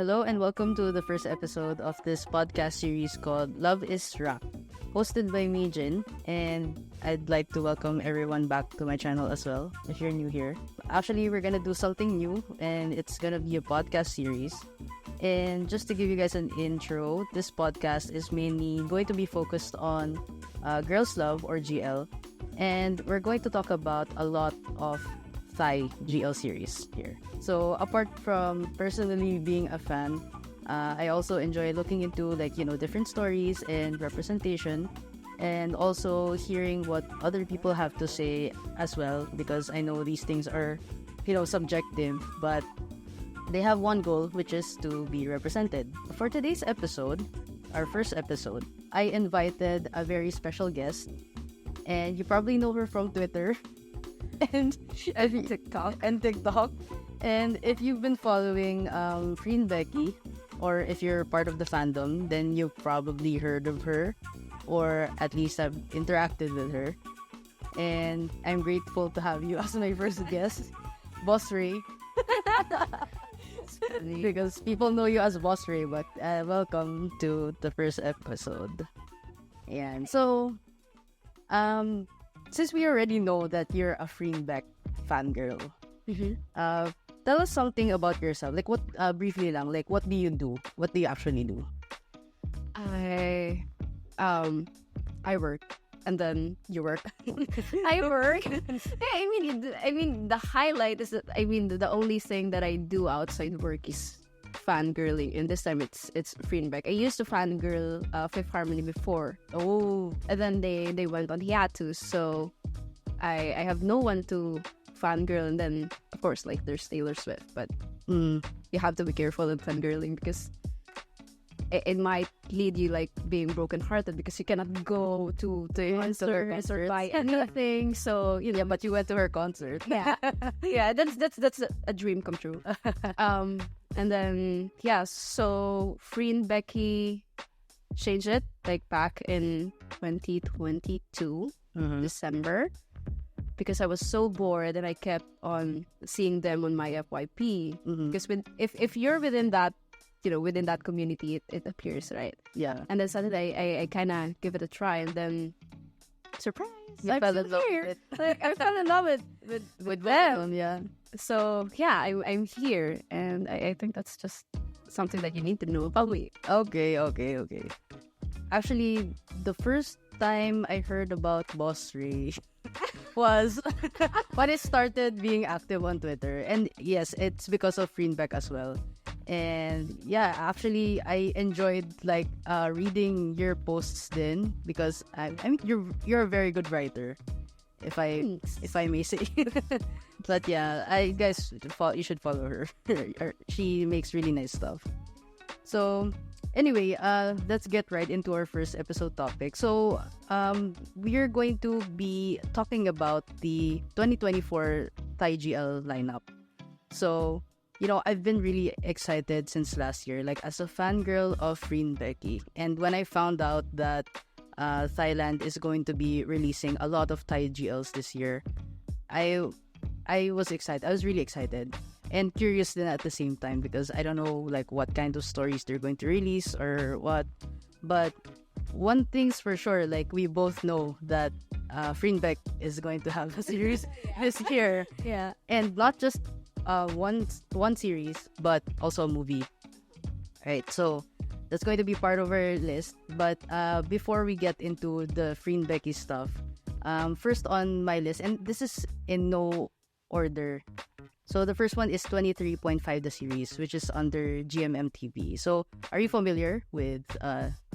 Hello and welcome to the first episode of this podcast series called Love is RAK, hosted by me, Jin, and I'd like to welcome everyone back to my channel as well, if you're new here. Actually, we're gonna do something new, and it's gonna be a podcast series. And just to give you guys an intro, this podcast is mainly going to be focused on girls' love or GL, and we're going to talk about a lot of Thai GL series here. So apart from personally being a fan, I also enjoy looking into different stories and representation, and also hearing what other people have to say as well, because I know these things are subjective, but they have one goal, which is to be represented. For today's episode, our first episode, I invited a very special guest, and you probably know her from Twitter and TikTok. And if you've been following Free and Becky, or if you're part of the fandom, then you've probably heard of her, or at least have interacted with her. And I'm grateful to have you as my first guest, Boss Ray. Because people know you as Boss Ray, but welcome to the first episode. And so, since we already know that you're a Freenbeck fangirl, tell us something about yourself. Like, what, briefly lang, like, what do you do? What do you actually do? I work, and then you work. I work. I mean, the highlight is that the only thing that I do outside work is fangirling, and this time it's Freenbeck. I used to fangirl Fifth Harmony before. Oh, And then they went on hiatus, so I have no one to fangirl. And then of course, like, there's Taylor Swift, but you have to be careful in fangirling because it might lead you like being brokenhearted because you cannot go to concerts or buy anything. So yeah, but you went to her concert. yeah, that's a dream come true. And then so Free and Becky changed it like back in 2022 December, because I was so bored and I kept on seeing them on my FYP. Because if you're within that within that community, it appears, right? Yeah. And then suddenly I kind of give it a try, and then surprise, I fell in love with it. Like, I fell in love with them. Yeah. So yeah, I'm here, and I think that's just something that you need to know about me. Okay. Actually, the first time I heard about Boss Ray was when it started being active on Twitter. And yes, it's because of Freenbeck as well. And yeah, actually, I enjoyed reading your posts then, because I mean you're a very good writer, if I may say. But yeah, you should follow her. She makes really nice stuff. So anyway, let's get right into our first episode topic. So we're going to be talking about the 2024 Thai GL lineup. So I've been really excited since last year, like as a fangirl of Free and Becky. And when I found out that Thailand is going to be releasing a lot of Thai GLs this year, I was excited. I was really excited and curious then at the same time, because I don't know like what kind of stories they're going to release or what. But one thing's for sure, like we both know that Free and Beck is going to have a series this year. Yeah. And not just one series, but also a movie. Right, so that's going to be part of our list. But before we get into the Free and Becky stuff, first on my list, and this is in no order. So the first one is 23.5 the series, which is under GMM TV. So are you familiar with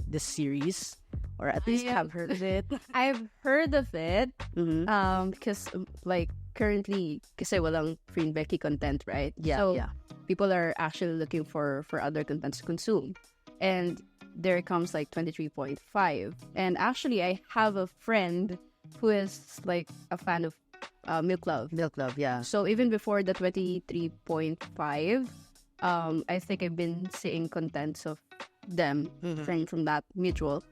this series, or at least have heard of it? I've heard of it. Because like currently, kasi walang Free and Becky content, right? Yeah, so yeah. People are actually looking for other content to consume, and there comes like 23.5. And actually, I have a friend who is like a fan of Milk Love. Milk Love, yeah. So even before the 23.5, I think I've been seeing contents of them from that mutual,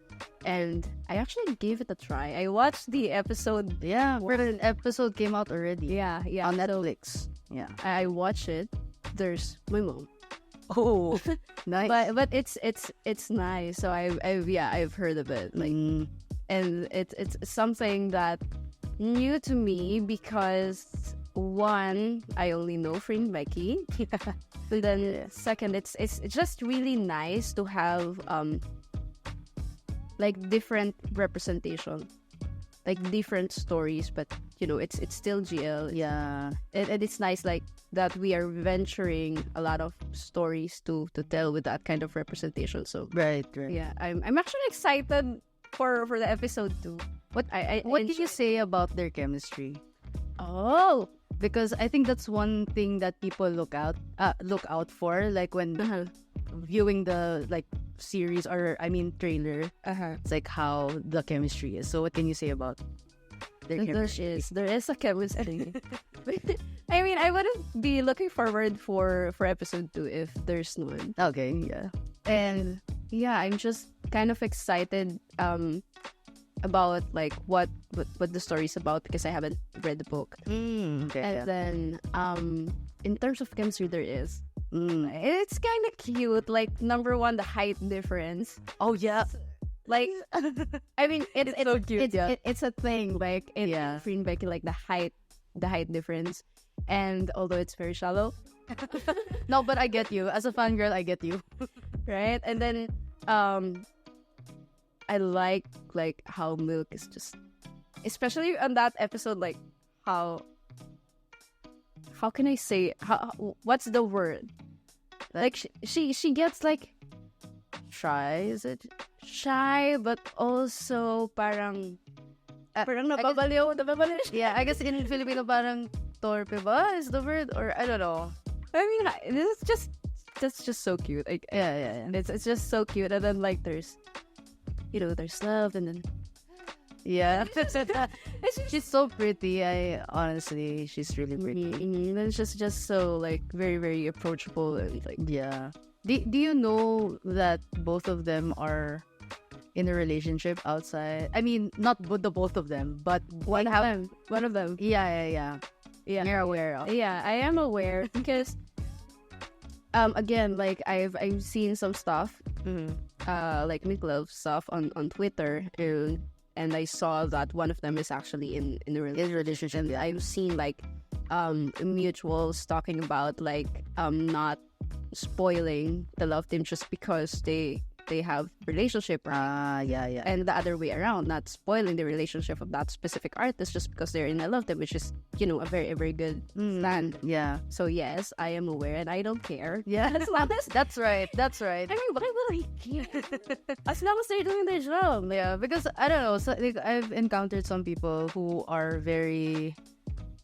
and I actually gave it a try. I watched the episode. Yeah, an episode came out already. Yeah, on Netflix. Yeah, I watched it. There's my mom. Oh, nice. but it's nice. So I've heard of it, like, and it's something that new to me because one, I only know Fring Becky, and then second, it's just really nice to have like different representation, like different stories, but you know it's still GL. Yeah. And it's nice like that we are venturing a lot of stories to tell with that kind of representation. So Right. yeah, I'm actually excited for the episode 2. What do you say about their chemistry? Oh, Because I think that's one thing that people look out for, like when viewing the like series, or I mean trailer. It's like how the chemistry is. So what can you say about their chemistry? there is a chemistry. I mean, I wouldn't be looking forward for episode 2 if there's none. Okay, yeah. And yeah, I'm just kind of excited about like what the story is about because I haven't read the book. Okay. And then in terms of chemistry, there is. It's kind of cute. Like number one, the height difference. Oh yeah. Like, I mean, it's so cute. it's a thing. Like in Free Becky, like the height difference, and although it's very shallow. No, but I get you. As a fangirl, I get you. Right? And then I like how Milk is just, especially on that episode, like how can I say, what's the word? Like she gets like Shy, is it? shy, but also parang nababaliw siya. Yeah, I guess in Filipino parang torpe ba is the word, or I don't know. I mean, this is that's just so cute. Like, Yeah. it's just so cute. And then like there's love, and then Yeah. She's so pretty. She's really pretty. and it's just so like very very approachable, and like Yeah. Do you know that both of them are in a relationship outside? I mean, not the both of them, but one of them. Yeah. Yeah. You're aware of. Yeah, I am aware because again, like I've seen some stuff like Miklov stuff on Twitter, and I saw that one of them is actually in a relationship. And I've seen like mutuals talking about like not spoiling the love team just because they have relationship, Yeah. and the other way around, not spoiling the relationship of that specific artist just because they're in a love team, which is a very very good stand. Yeah. So yes, I am aware and I don't care. Yeah. As long as That's right. I mean, why will I care? As long as they're doing their job. Yeah, because I don't know. So, like, I've encountered some people who are very,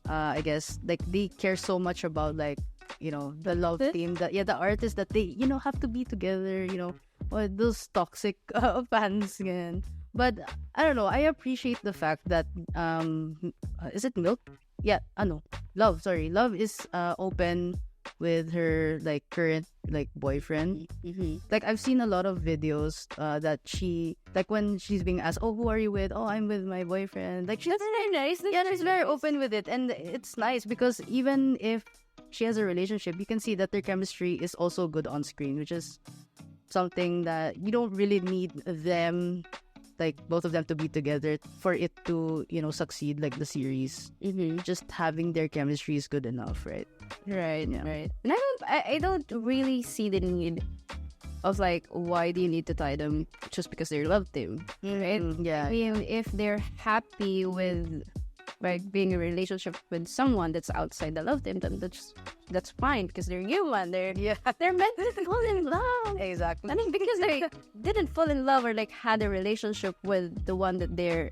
I guess, like they care so much about like the love team, the artists that they have to be together. Or those toxic fans again. But I don't know. I appreciate the fact that is it Milk? Yeah, Love. Sorry, Love is open with her like current like boyfriend. Like I've seen a lot of videos that she like when she's being asked, "Oh, who are you with?" "Oh, I'm with my boyfriend." Like she's Very nice. yeah, she's very open with it, and it's nice because even if she has a relationship, you can see that their chemistry is also good on screen, which is something that you don't really need them, like both of them, to be together for it to succeed like the series. Just having their chemistry is good enough, right? Right. Yeah. Right. And I don't really see the need of like, why do you need to tie them just because they're love team, right? Yeah. I mean, if they're happy with like being in a relationship with someone that's outside the love team, then that's fine because they're human. They're meant to fall in love. Exactly. I mean, because they didn't fall in love or like had a relationship with the one that they're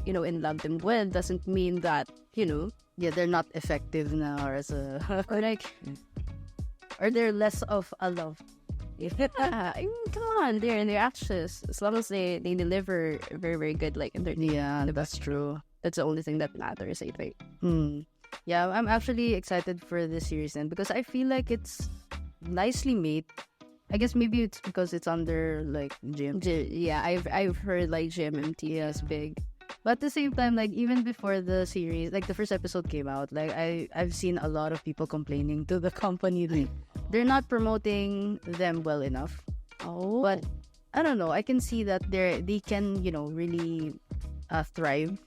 in love them with doesn't mean that they're not effective now, or as a or like or they're less of a love. I mean, come on, they're in their actions. As long as they deliver very very good, like in their That's true. that's the only thing that matters, I think. Yeah, I'm actually excited for this series then because I feel like it's nicely made. I guess maybe it's because it's under like GMT. Yeah, I've heard like GMMT is big. But at the same time, like even before the series, like the first episode came out, like I've seen a lot of people complaining to the company like, they're not promoting them well enough. Oh. But I don't know. I can see that they can, really thrive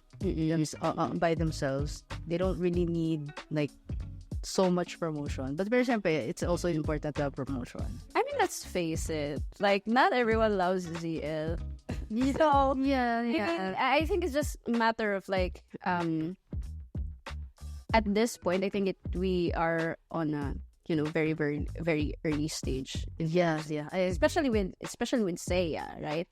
by themselves. They don't really need like so much promotion. But very simple, it's also important to have promotion. I mean, let's face it. Like, not everyone loves ZL. So Yeah. I think it's just a matter of like at this point, I think we are on a very very very early stage, Yeah. especially with Seiya, right?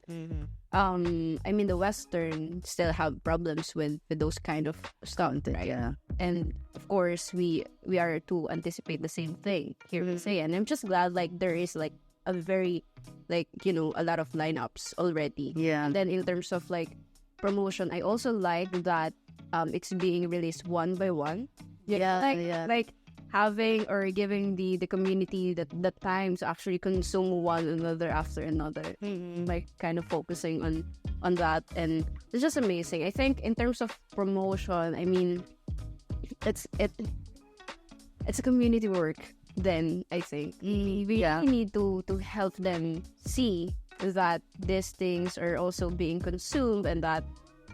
I mean, the Western still have problems with those kind of stuff, right? Yeah. And of course, we are to anticipate the same thing here in Seiya, and I'm just glad like there is like a very like a lot of lineups already. Yeah. And then in terms of like promotion, I also like that it's being released one by one. Like having or giving the community the time to actually consume one another after another. Like kind of focusing on that, and it's just amazing. I think in terms of promotion, I mean, it's a community work. Then I think we really need to help them see that these things are also being consumed, and that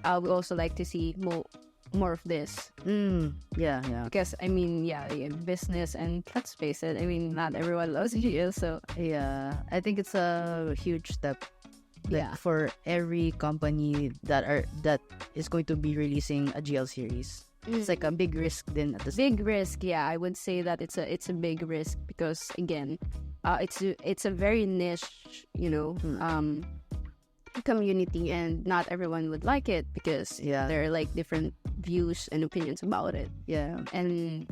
we also like to see more of this. Yeah. Because I mean, business, and let's face it, I mean, not everyone loves GL, so Yeah, I think it's a huge step. Yeah. For every company that is going to be releasing a GL series. It's like a big risk then at the big risk. Yeah, I would say that it's a big risk because again, it's a very niche, community, and not everyone would like it because there are like different views and opinions about it. Yeah. And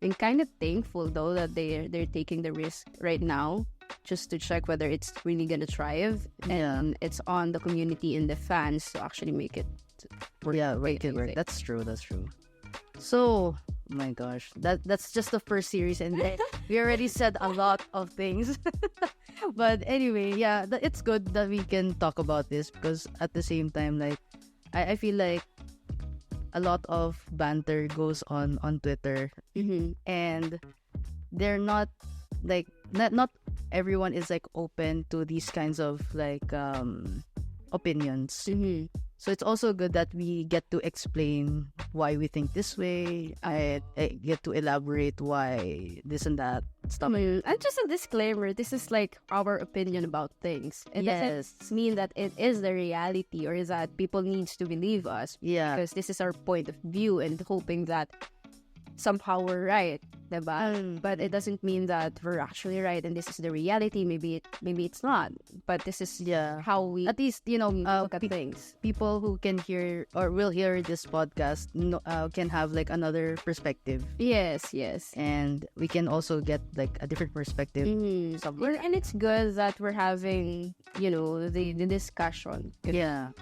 I'm kind of thankful though that they're taking the risk right now just to check whether it's really gonna thrive, and it's on the community and the fans to actually make it work. Yeah, make it work. That's true. So, oh my gosh, that's just the first series, and we already said a lot of things. But anyway, it's good that we can talk about this because at the same time, like, I feel like a lot of banter goes on Twitter, and they're not like not everyone is like open to these kinds of like opinions. So it's also good that we get to explain why we think this way. I get to elaborate why this and that stuff. And just a disclaimer, this is like our opinion about things. It doesn't mean that it is the reality or that people needs to believe us. Yeah. Because this is our point of view and hoping that somehow we're right, diba? But it doesn't mean that we're actually right and this is the reality. Maybe it's not. But this is how we at least look at things. People who can hear or will hear this podcast can have like another perspective. Yes. And we can also get like a different perspective. And it's good that we're having the discussion. Yeah.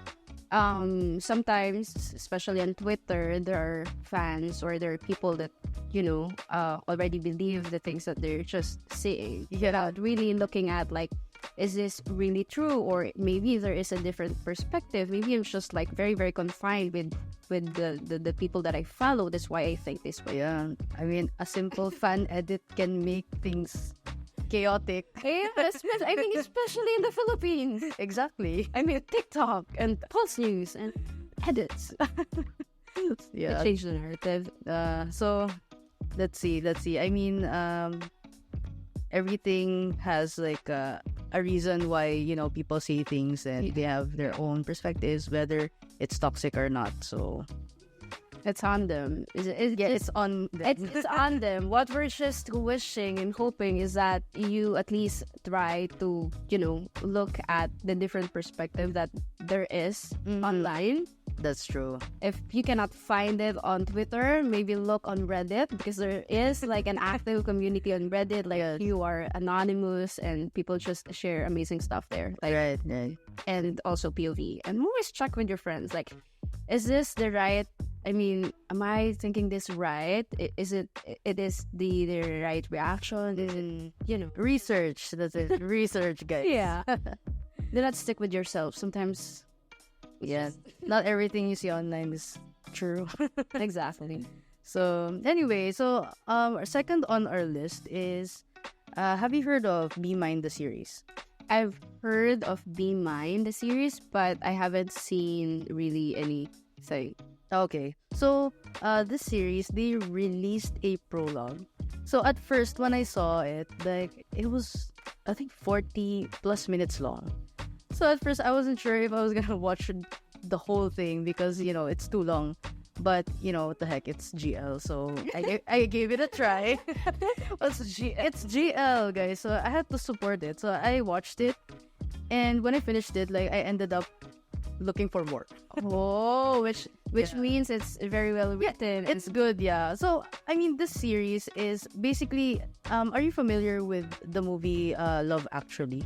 Sometimes, especially on Twitter, there are fans or there are people that already believe the things that they're just saying without really looking at like, is this really true, or maybe there is a different perspective. Maybe I'm just like very very confined with the people that I follow. That's why I think this way. Yeah, I mean, a simple fan edit can make things chaotic. Yeah, I think especially in the Philippines. Exactly. I mean, TikTok and Pulse News and edits. Yeah. Change the narrative. So let's see. I mean, everything has like a reason why people say things, and they have their own perspectives, whether it's toxic or not. So it's on them. It's on them. It's on them. What we're just wishing and hoping is that you at least try to, look at the different perspective that there is online. That's true. If you cannot find it on Twitter, maybe look on Reddit, because there is like an active community on Reddit. Like you are anonymous and people just share amazing stuff there. Like, Right. And also POV. And always check with your friends. Like, is this the right? I mean, am I thinking this right? Is it the right reaction? Is it, Research. That's it. Research, guys. Yeah. Do not stick with yourself. Sometimes. Yeah. Not everything you see online is true. Exactly. So anyway, our second on our list is Have you heard of Be Mine the series? I've heard of Be Mine, the series, but I haven't seen really anything. Okay. So, this series, they released a prologue. So, at first, when I saw it, like, it was, I think, 40 plus minutes long. So, at first, I wasn't sure if I was gonna watch the whole thing because, it's too long. But, what the heck, it's GL. So, I gave it a try. It's GL, guys. So, I had to support it. So, I watched it. And when I finished it, like, I ended up looking for more. Oh, which means it's very well written. It's good, yeah. So, I mean, this series is basically, are you familiar with the movie Love Actually?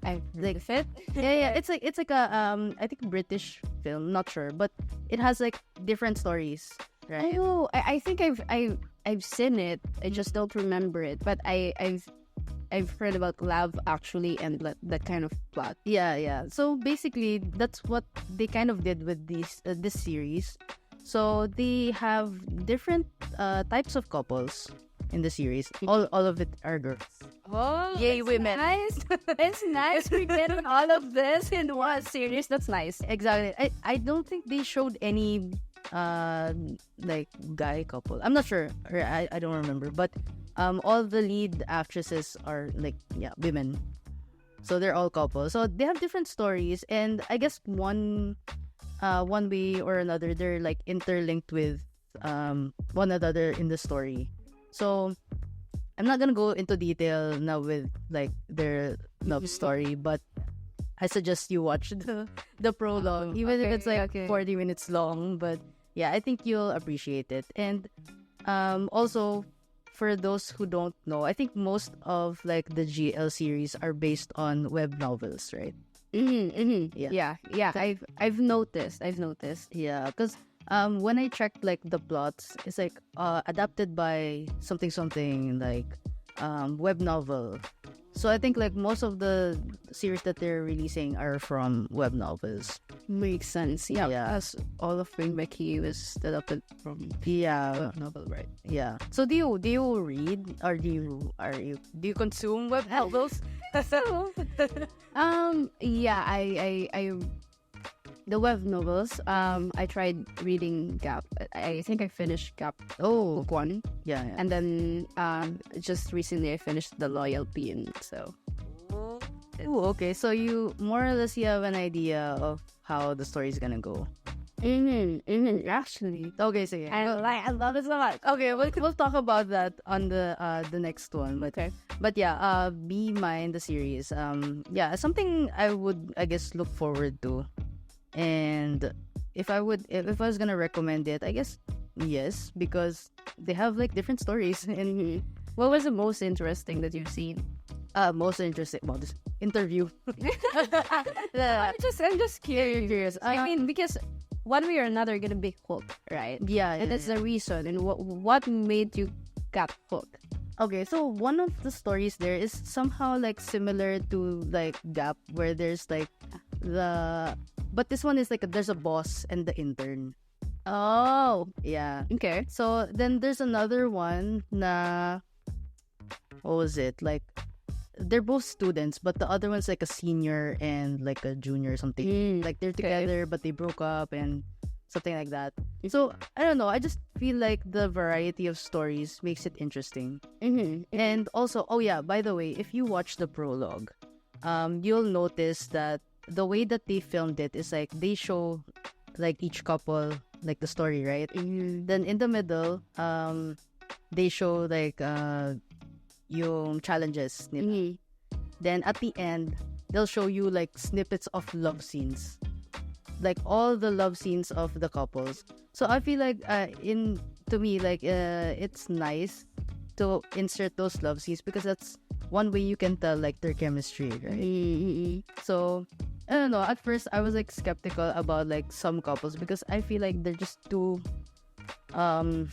I like it. Yeah. It's like a I think British film, not sure, but it has like different stories, right? Oh, I think I've seen it. I just don't remember it. But I've heard about Love Actually and that kind of plot. Yeah. So basically, that's what they kind of did with this series. So they have different types of couples in the series. All of it are girls. Oh, Yay, women. Nice. It's nice we get all of this in one series. That's nice. Exactly. I don't think they showed any like guy couple. I'm not sure, or I don't remember, but all the lead actresses are like women, so they're all couples. So they have different stories, and I guess one way or another they're like interlinked with one another in the story. So I'm not gonna go into detail now with like their love story, but I suggest you watch the prologue, even if it's like 40 minutes long. But yeah, I think you'll appreciate it. And also, for those who don't know, I think most of like the GL series are based on web novels, right? Yeah. I've noticed. Yeah, because when I checked like the plots, it's like adapted by something like web novel. So I think like most of the series that they're releasing are from web novels. Makes sense. Yeah. As all of Spring Becky was adapted from web novel, right? Yeah. So do you read, or do you consume web novels? Yeah, I the web novels. I tried reading Gap. I think I finished Gap. Oh, book 1. Yeah. And then just recently I finished The Loyal Bean. So. Oh, okay. So you more or less you have an idea of how the story is gonna go. Actually. Okay, so yeah. I love it so much. Okay, we'll talk about that on the next one. But yeah, Be Mine the series. Yeah, something I would, I guess, look forward to. And if I was gonna recommend it, I guess yes, because they have like different stories. And what was the most interesting that you've seen? Most interesting, well, this interview. I'm just curious. I mean, because one way or another, you're gonna be hooked, right? Yeah, and that's the reason. And what made you got hooked? Okay, so one of the stories there is somehow like similar to like Gap, where there's like but this one is like there's a boss and the intern. Oh, yeah. Okay. So then there's another one na, what was it? Like they're both students, but the other one's like a senior and like a junior or something. Like they're together, but they broke up and something like that. So I don't know. I just feel like the variety of stories makes it interesting. And also, oh yeah, by the way, if you watch the prologue, you'll notice that the way that they filmed it is like they show like each couple like the story, right? Then in the middle, they show like yung challenges nila. Then at the end, they'll show you like snippets of love scenes, like all the love scenes of the couples. So I feel like to me like it's nice to insert those love scenes because that's one way you can tell like their chemistry, right? So I don't know, at first I was like skeptical about like some couples because I feel like they're just too I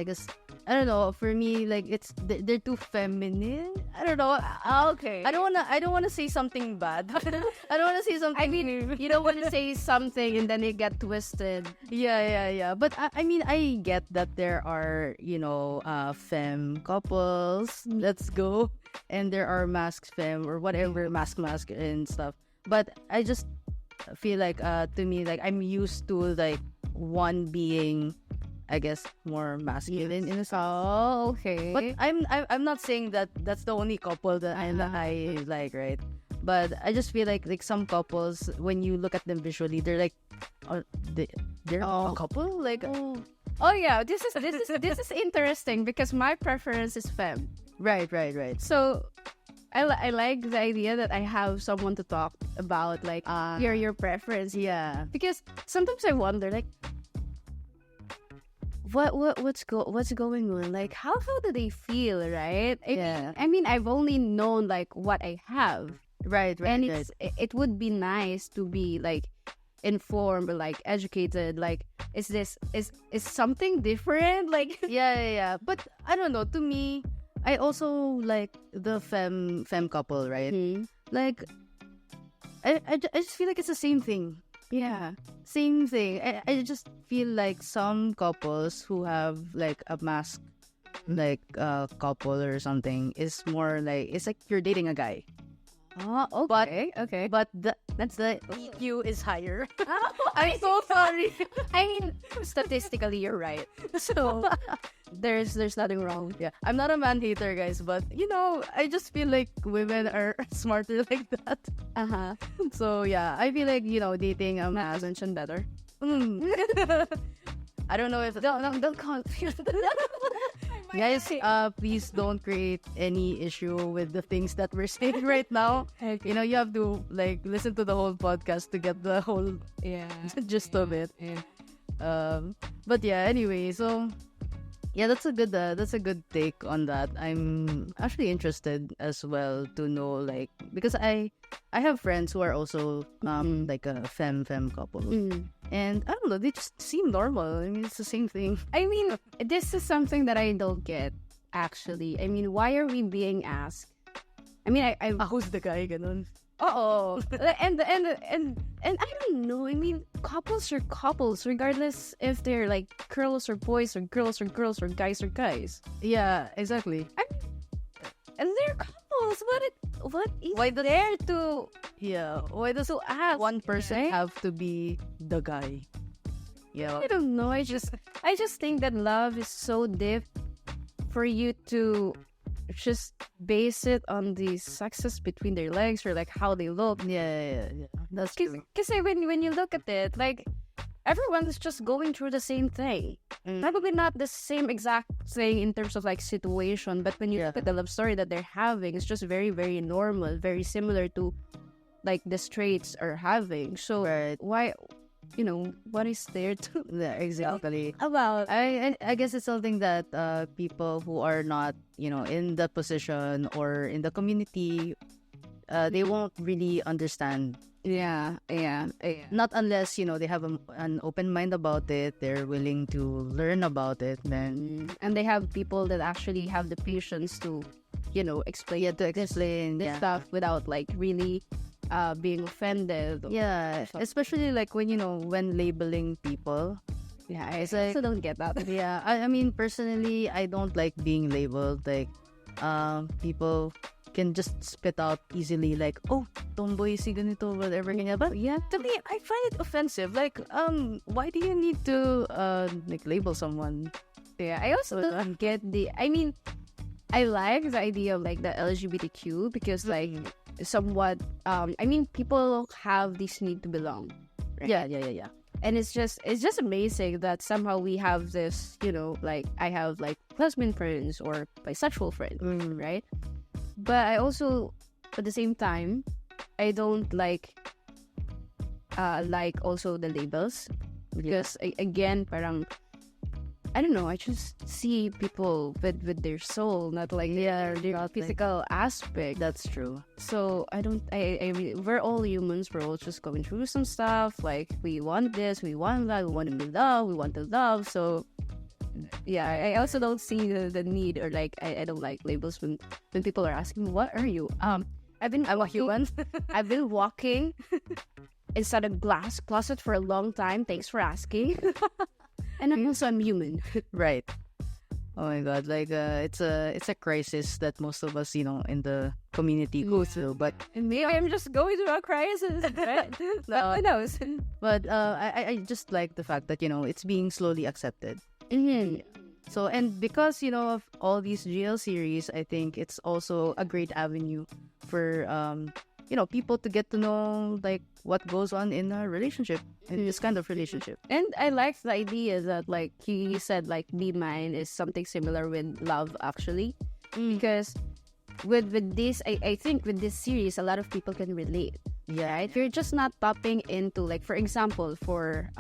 guess I don't know. For me, like they're too feminine. I don't know. Okay. I don't wanna say something bad. I don't wanna say something. I mean, you don't want to say something and then it get twisted. Yeah. But I mean, I get that there are, femme couples. Let's go. And there are masked femme or whatever, mask and stuff. But I just feel like, to me, like I'm used to like one being, I guess, more masculine in a sense. Oh, okay. But I'm not saying that that's the only couple that I like, right? But I just feel like some couples, when you look at them visually, they're like, they're a couple, like. Oh yeah, this is interesting because my preference is femme. Right. So I like the idea that I have someone to talk about, like your preference. Yeah. Because sometimes I wonder, like, what's going on? Like, how do they feel, right? I mean, I've only known like what I have. Right. And it would be nice to be like informed or like educated. Like, is something different? Like, yeah. But I don't know. To me, I also like the femme couple, right? Mm-hmm. Like, I just feel like it's the same thing. Yeah. Same thing. I just feel like some couples who have like a mask, like couple or something, is more like, it's like you're dating a guy. Oh, okay. But that's the EQ is higher. I'm so sorry. I mean, statistically, you're right. So there's nothing wrong. Yeah, I'm not a man hater, guys, but I just feel like women are smarter like that. So yeah, I feel like dating a man Mention better. I don't know if Don't confuse. guys, please don't create any issue with the things that we're saying right now. Okay. You have to like listen to the whole podcast to get the whole gist of it. But yeah, anyway, so yeah, that's a good take on that. I'm actually interested as well to know, like, because I have friends who are also like a femme couple. And I don't know, they just seem normal. I mean, it's the same thing. I mean, this is something that I don't get, actually. I mean, why are we being asked? I mean, I who's the guy, ganun? and I don't know. I mean, couples are couples, regardless if they're like girls or boys or girls or girls or guys. Yeah, exactly. And they're couples. What is Why does- there to Why does to ask? one person right? have to be the guy? Yeah. I don't know. I just think that love is so deep for you to just base it on the sexes between their legs or like how they look. Yeah. That's true. Because when you look at it, like, everyone is just going through the same thing. Probably not the same exact thing in terms of like situation, but when you look at the love story that they're having, it's just very, very normal, very similar to like the straights are having. So why, what is there to exactly about? I guess it's something that people who are not in the position or in the community, they won't really understand. Yeah. Not unless they have an open mind about it, they're willing to learn about it, then And they have people that actually have the patience to explain this stuff without like really being offended. Yeah, especially like when labeling people. Yeah, I also don't get that. Yeah, I mean, personally, I don't like being labeled. Like, people can just spit out easily, like, oh, tomboy si ganito, whatever, ganyan. But Yeah. to me, I find it offensive. Like, why do you need to like label someone? Yeah, I also don't get I mean, I like the idea of like the LGBTQ because like somewhat, I mean, people have this need to belong. Right? Yeah. And it's just amazing that somehow we have this, like I have like lesbian friends or bisexual friends, right? But I also, at the same time, I don't like also the labels because again, parang I don't know. I just see people with their soul, not like their physical aspect. That's true. So I don't. We're all humans. We're all just going through some stuff. Like we want this, we want that, we want to be loved, we want to love. So I also don't see the need, or like I don't like labels when people are asking me, what are you? I'm a human. I've been walking inside a glass closet for a long time. Thanks for asking. And I'm human. Right. Oh my God, like it's a crisis that most of us, in the community go through. But And maybe I'm just going through a crisis. Right? No, who knows? but I just like the fact that it's being slowly accepted. Mm-hmm. So, and because of all these GL series, I think it's also a great avenue for people to get to know like what goes on in a relationship, in this kind of relationship. And I like the idea that, like he said, like Be Mine is something similar with love, actually, because with this, I think with this series, a lot of people can relate. Yeah, Right? You're just not tapping into, like, for example, for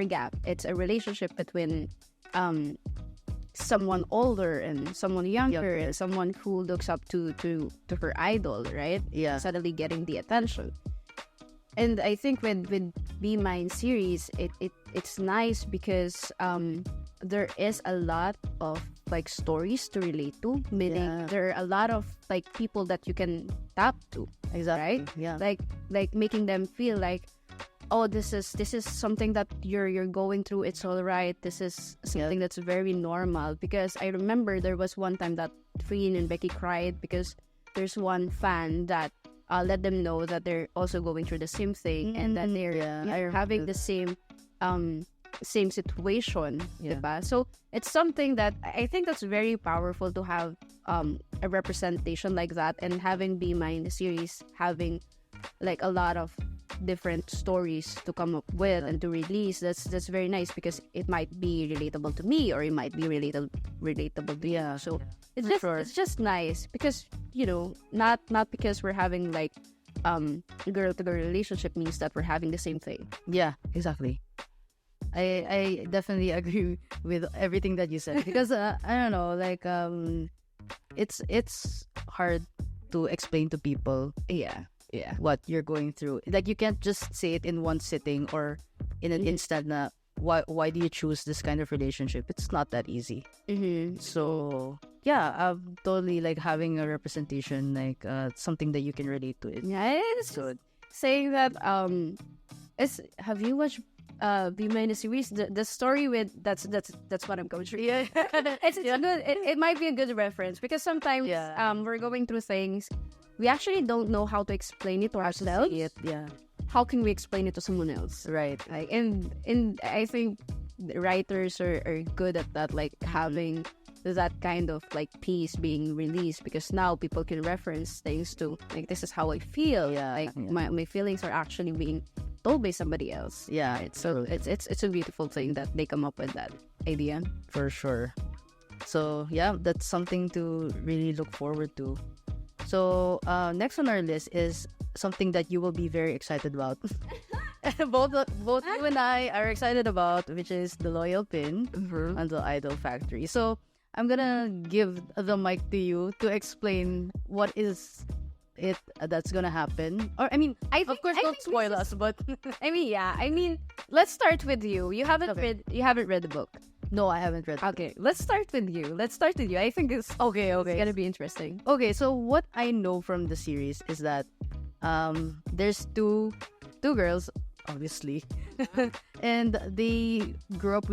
Gap, it's a relationship between someone older and someone younger, and someone who looks up to her idol, right? Yeah. Suddenly getting the attention. And I think with Be Mine series, it's nice because there is a lot of like stories to relate to, meaning there are a lot of like people that you can tap to. Exactly. Right? Yeah. Like making them feel like, oh, this is something that you're going through. It's all right. This is something that's very normal. Because I remember there was one time that Freen and Becky cried because there's one fan that let them know that they're also going through the same thing, and that they're having the same situation. Diba? So it's something that I think that's very powerful to have a representation like that, and having Be Mine series having like a lot of different stories to come up with and to release. That's very nice, because it might be relatable to me, or it might be relatable to you. So it's just nice, because not because we're having like a girl to girl relationship means that we're having the same thing. Yeah, exactly. I definitely agree with everything that you said, because I don't know, like it's hard to explain to people what you're going through. Like, you can't just say it in one sitting or in an instant na why do you choose this kind of relationship. It's not that easy. So yeah, totally, like having a representation, like something that you can relate to it. Yeah, it's good. Saying that have you watched Be Mine series? The story with that's what I'm going through. Yeah. It's good. It might be a good reference, because sometimes we're going through things we actually don't know how to explain it to ourselves. How can we explain it to someone else? Right. Like, and I think writers are good at that, like having that kind of like piece being released, because now people can reference things to, like, this is how I feel. My feelings are actually being told by somebody else. Right? So it's a beautiful thing that they come up with that idea. For sure. So yeah, that's something to really look forward to. So next on our list is something that you will be very excited about. both you and I are excited about, which is the Loyal Pin and the Idol Factory. So I'm gonna give the mic to you to explain what is it that's gonna happen. Or I mean, of course, don't spoil us, but I mean, let's start with you. You haven't read the book. No, I haven't read. Okay, let's start with you. I think it's gonna be interesting. Okay, so what I know from the series is that there's two girls, obviously, and they grew up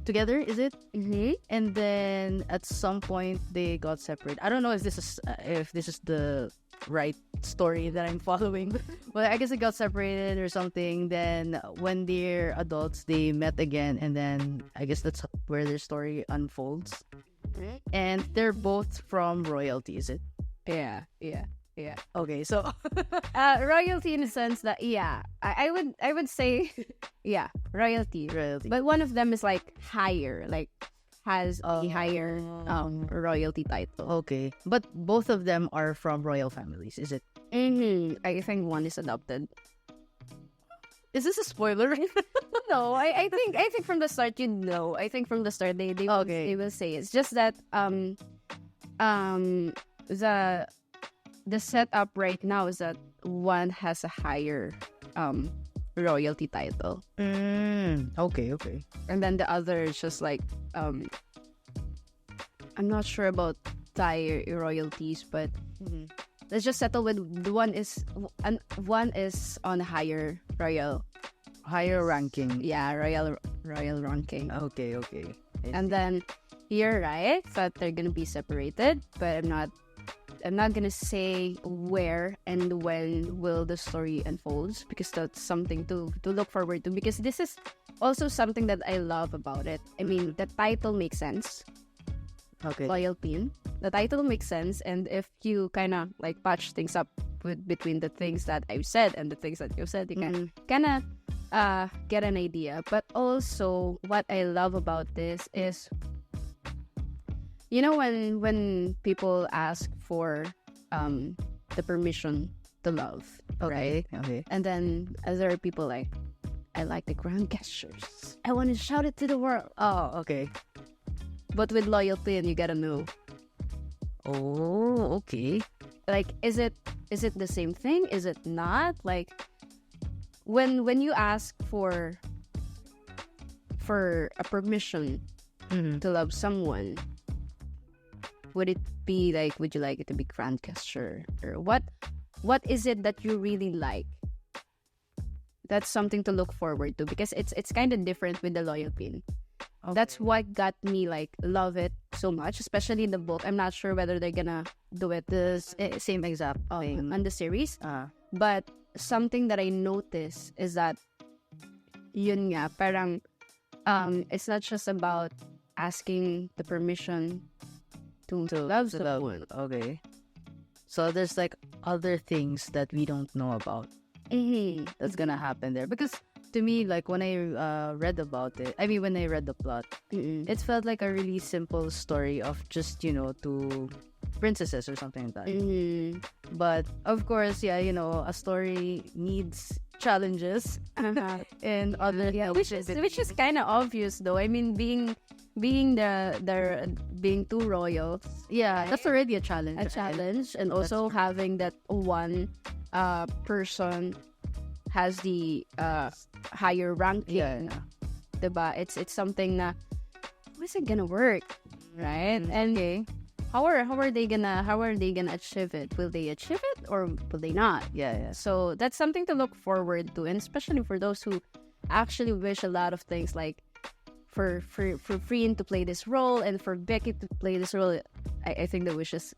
together. Is it? And then at some point they got separated. I don't know if this is the right story that I'm following, but I guess they got separated or something. Then when they're adults, they met again, and then I guess that's where their story unfolds. And they're both from royalty. Is it? Yeah. Okay, so royalty in the sense that I would say royalty. But one of them is like higher, like has a higher royalty title. Okay, but both of them are from royal families, is it? I think one is adopted. Is this a spoiler? No, I think from the start, I think from the start they will say. It's just that the setup right now is that one has a higher royalty title. Okay. And then the other is just like I'm not sure about Thai royalties, but let's just settle with the one is on higher ranking. royal ranking. Okay. And then you're right that they're gonna be separated, but I'm not gonna say where and when will the story unfolds, because that's something to look forward to, because this is also something that I love about it. I mean, the title makes sense. Okay. Loyal Pin. The title makes sense, and if you kind of like patch things up between the things that I've said and the things that you've said, you can kind of get an idea. But also, what I love about this is, you know, when people ask for the permission to love, right? Okay. And then there are people like, I like the grand gestures. I want to shout it to the world. Oh, okay. But with Loyal Pin, you gotta know. Oh, okay. Like, is it the same thing? Is it not? Like, when you ask for a permission to love someone, would it be like, would you like it to be grand gesture, or what is it that you really like? That's something to look forward to, because it's kind of different with the Loyal Pin. Okay. That's what got me like love it so much, especially in the book. I'm not sure whether they're gonna do it the same exact thing on the series. But something that I noticed is that yun nga, parang it's not just about asking the permission to love someone. Okay. So there's like other things that we don't know about that's gonna happen there, because to me, like when I read about it, I mean when I read the plot, it felt like a really simple story of just, you know, two princesses or something like that. But of course, yeah, you know, a story needs challenges and other which is kind of obvious though. I mean, being two royals, that's already a challenge. And also having that one person has the higher ranking. Diba? It's something na, how is it gonna work, right? And how are they gonna achieve it? Will they achieve it or will they not? So that's something to look forward to, and especially for those who actually wish a lot of things, like for Freen to play this role and for Becky to play this role. I think the wish is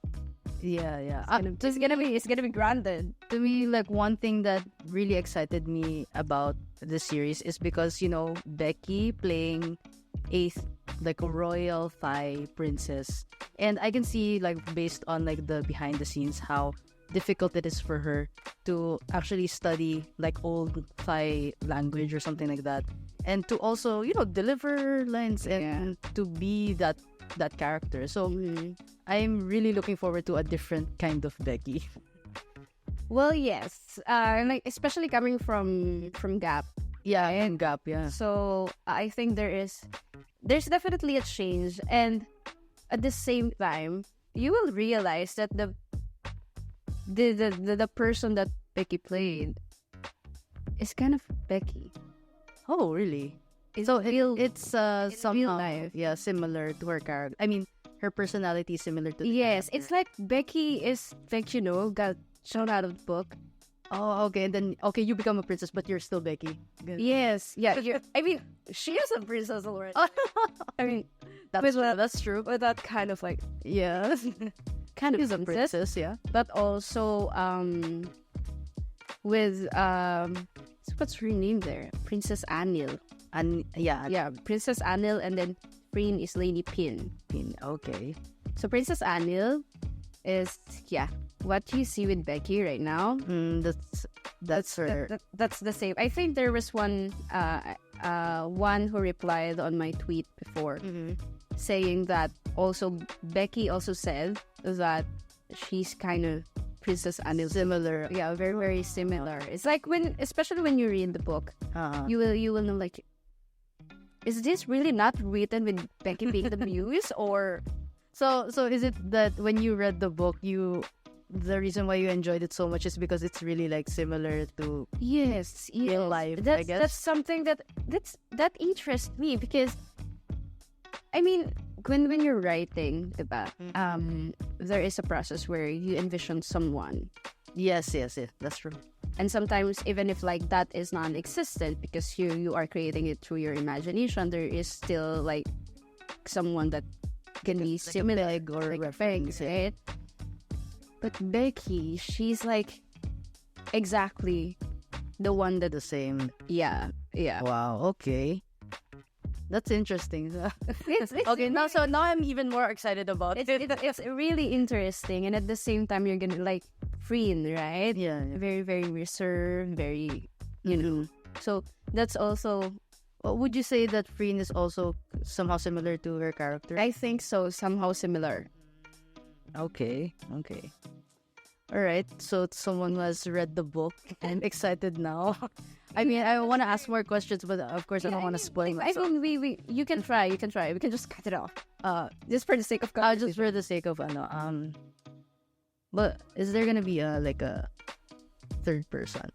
it's gonna be granted. To me, like one thing that really excited me about the series is because, you know, Becky playing a royal Thai princess, and I can see, like, based on like the behind the scenes, how difficult it is for her to actually study like old Thai language or something like that, and to also, you know, deliver lines and to be that character. So I'm really looking forward to a different kind of Becky. Well, yes, like especially coming from Gap. And Gap, So I think there's definitely a change, and at the same time, you will realize that the person that Becky played is kind of Becky. Oh, really? It's somehow life. Similar to her character. I mean, her personality is similar to it's like Becky is like, you know, got shown out of the book. Oh, okay. And then you become a princess, but you're still Becky. Good. Yes, I mean, she is a princess already. I mean, that's true. With that kind of like kind of a princess, but also with what's her name there? Princess Anil. Princess Anil, and then Freen is Lady Pin. Okay. So Princess Anil is what you see with Becky right now. That's her. That's the same. I think there was one who replied on my tweet before, saying that also Becky also said that she's kind of Princess Anil similar. Very very similar. It's like especially when you read the book, you will know, like, is this really not written with Becky being the muse, or so is it that when you read the book you the reason why you enjoyed it so much is because it's really like similar to Yes, real life, I guess. That's something that interests me because I mean when you're writing, diba, there is a process where you envision someone. Yes, that's true. And sometimes even if like that is non-existent because you are creating it through your imagination, there is still like someone that can be Like similar peg or like reference, pegs, right? But Becky, she's like exactly the one that The same. yeah. Wow, okay. That's interesting. It's Okay, now I'm even more excited about it. it's really interesting, and at the same time you're gonna like Freen, right? Yeah. Very very reserved, very you know. So that's also Would you say that Freen is also somehow similar to her character? I think so, somehow similar. Okay. All right. So someone who has read the book. I'm excited now. I mean, I want to ask more questions, but of course, I don't want to spoil I myself. mean, we you can try. We can just cut it off. Just for the sake of Just for the sake of but is there gonna be like a third person?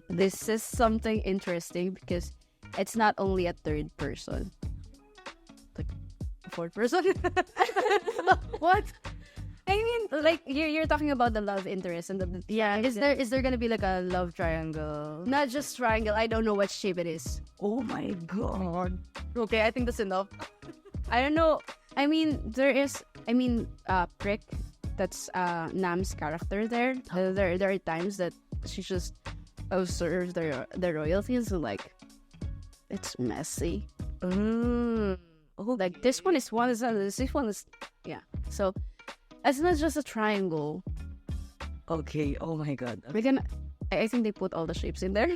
This is something interesting because it's not only a third person. Fourth person? What? I mean, like you're talking about the love interest and the Yeah. Is there gonna be like a love triangle? not just triangle. I don't know what shape it is. Oh my god. Okay, I think that's enough. I don't know. I mean, there is. I mean, Prick. That's Nam's character there. There are times that she just observes the royalties and like it's messy. Like this one is one is this one is yeah. So it's not just a triangle. Okay. Oh my god. We can. I think they put all the shapes in there.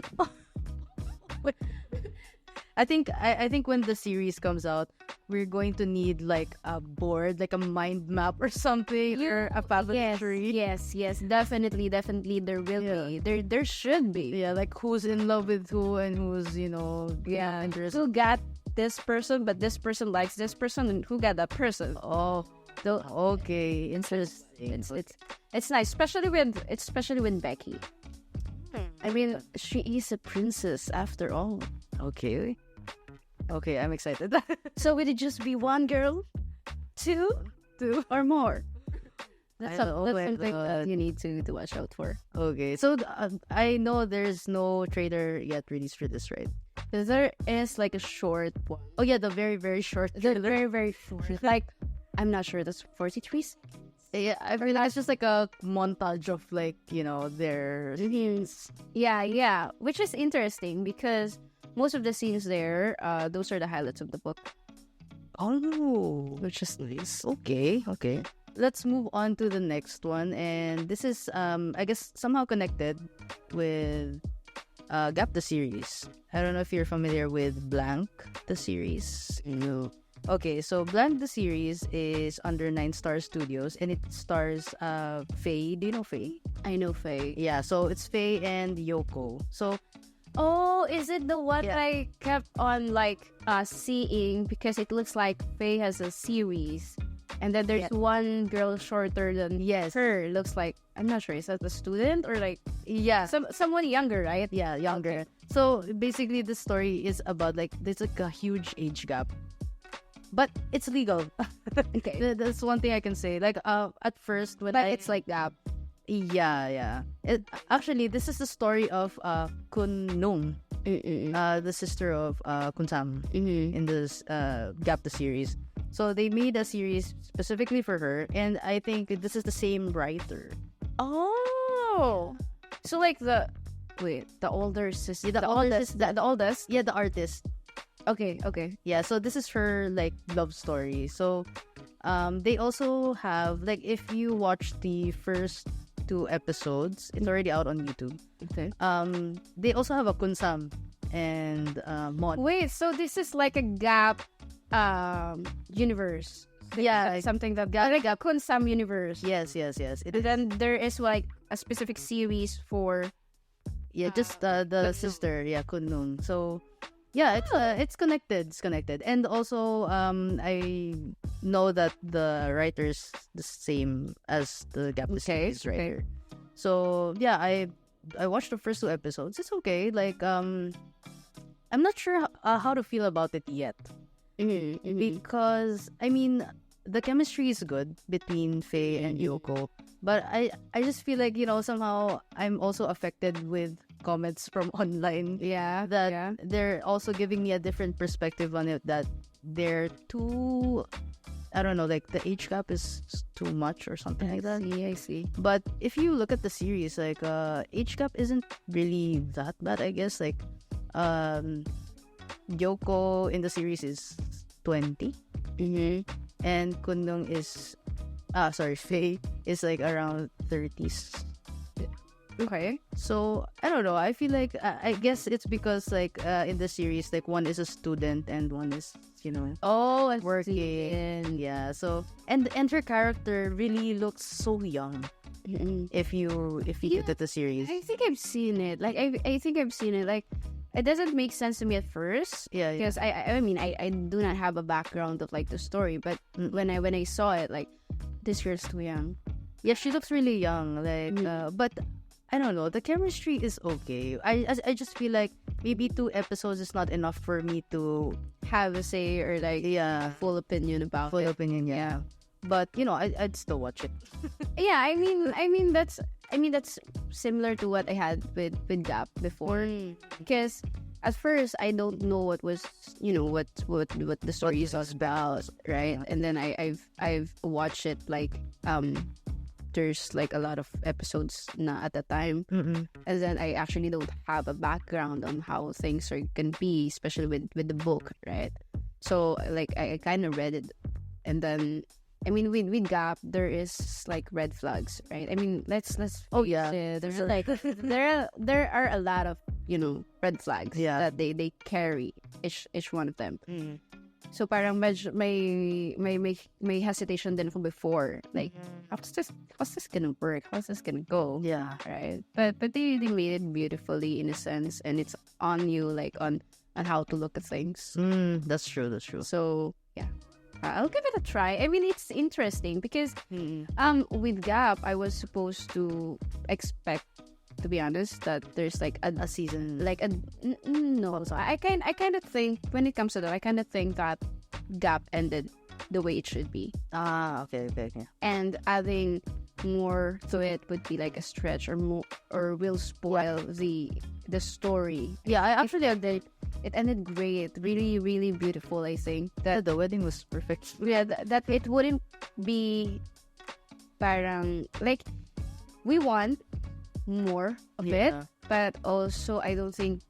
I think when the series comes out, we're going to need like a board, like a mind map or something, or a family tree. Yes, definitely. There will be. There should be. Yeah, like who's in love with who and who's interested. Who got this person, but this person likes this person, and who got that person? Oh, okay, interesting. It's nice, especially when Becky. I mean, she is a princess after all. Okay, I'm excited. So would it just be one girl, two, or more? That's something that you need to watch out for. Okay, so I know there's no trailer yet released for this, right? There is like a short one. Oh yeah, the very very short. The very very short. Like I'm not sure. That's 43 seconds. Yeah, I realized just like a montage of like their scenes. Yeah, which is interesting because most of the scenes there, those are the highlights of the book. Oh, Which is nice. okay. Let's move on to the next one, and this is I guess somehow connected with Gap the series. I don't know if you're familiar with Blank the series. No. Okay, so Blank the series is under 9 Star Studios, and it stars Faye. Do you know Faye? I know Faye. Yeah, so it's Faye and Yoko. So Oh, is it the one Yeah. I kept on like seeing because it looks like Faye has a series, and then there's one girl shorter than Yes. her. Looks like I'm not sure. Is that the student or like yeah, someone younger, right? yeah, younger. So basically, the story is about like there's like a huge age gap, but it's legal. Okay, That's one thing I can say. Like at first when but I it's like that. yeah. Actually, this is the story of Kun Nung, the sister of Kun Sam in this Gap the series. So they made a series specifically for her, and I think this is the same writer. Oh, so like the older sister, The oldest, yeah, the artist. Okay. Yeah, so this is her like love story. So they also have like if you watch the first 2 episodes, it's already out on YouTube. Okay. They also have a Kunsam and Mon. Wait, so this is like a Gap universe. Yeah, like, Something that like a Kunsam universe. yes. It And is. then there is like a specific series for Yeah, just the sister, yeah, Kunlun. So yeah, it's connected. And also know that the writer's the same as the Gap the Okay, series writer. So yeah, I watched the first 2 episodes. It's okay. Like I'm not sure how to feel about it yet because I mean the chemistry is good between Faye and Yoko, but I just feel like somehow I'm also affected with comments from online that they're also giving me a different perspective on it, that they're too, I don't know, like the age gap is too much or something like that. I see. But if you look at the series, like age gap isn't really that bad, I guess. Like Yoko in the series is 20 and Kundong is Faye is like around 30s. Okay. So I don't know. I feel like I guess it's because like in the series, like one is a student and one is working. Yeah. So and her character really looks so young. If you look at the series, I think I've seen it. Like I think I've seen it. Like it doesn't make sense to me at first. Yeah. Because I mean I do not have a background of like the story, but when I saw it, like this girl's too young. Yeah, she looks really young. Like but I don't know. The chemistry is okay. I just feel like maybe 2 episodes is not enough for me to have a say or like full opinion about it. Opinion. Yeah. But I'd still watch it. Yeah, I mean that's similar to what I had with Gap before. Because at first I don't know what was what the story is about, right? And then I've watched it like there's like a lot of episodes na at the time, and then I actually don't have a background on how things are gonna be, especially with the book, right? So like I kind of read it, and then I mean with Gap there is like red flags, right? I mean let's there's like there are a lot of red flags that they carry each one of them. So parang medyo may hesitation din from before, like how's this gonna work, how's this gonna go, right? But they made it beautifully in a sense, and it's on you, like on how to look at things. That's true. So yeah, I'll give it a try. I mean it's interesting because with Gap I was supposed to expect, to be honest, that there's like a season, like no. So I kind of think when it comes to that, I kind of think that Gap ended the way it should be. Okay. And adding more to it would be like a stretch or more, or will spoil the story. Yeah, I actually it ended great, really really beautiful. I think that the wedding was perfect. Yeah, that it wouldn't be parang like we want more of it, but also I don't think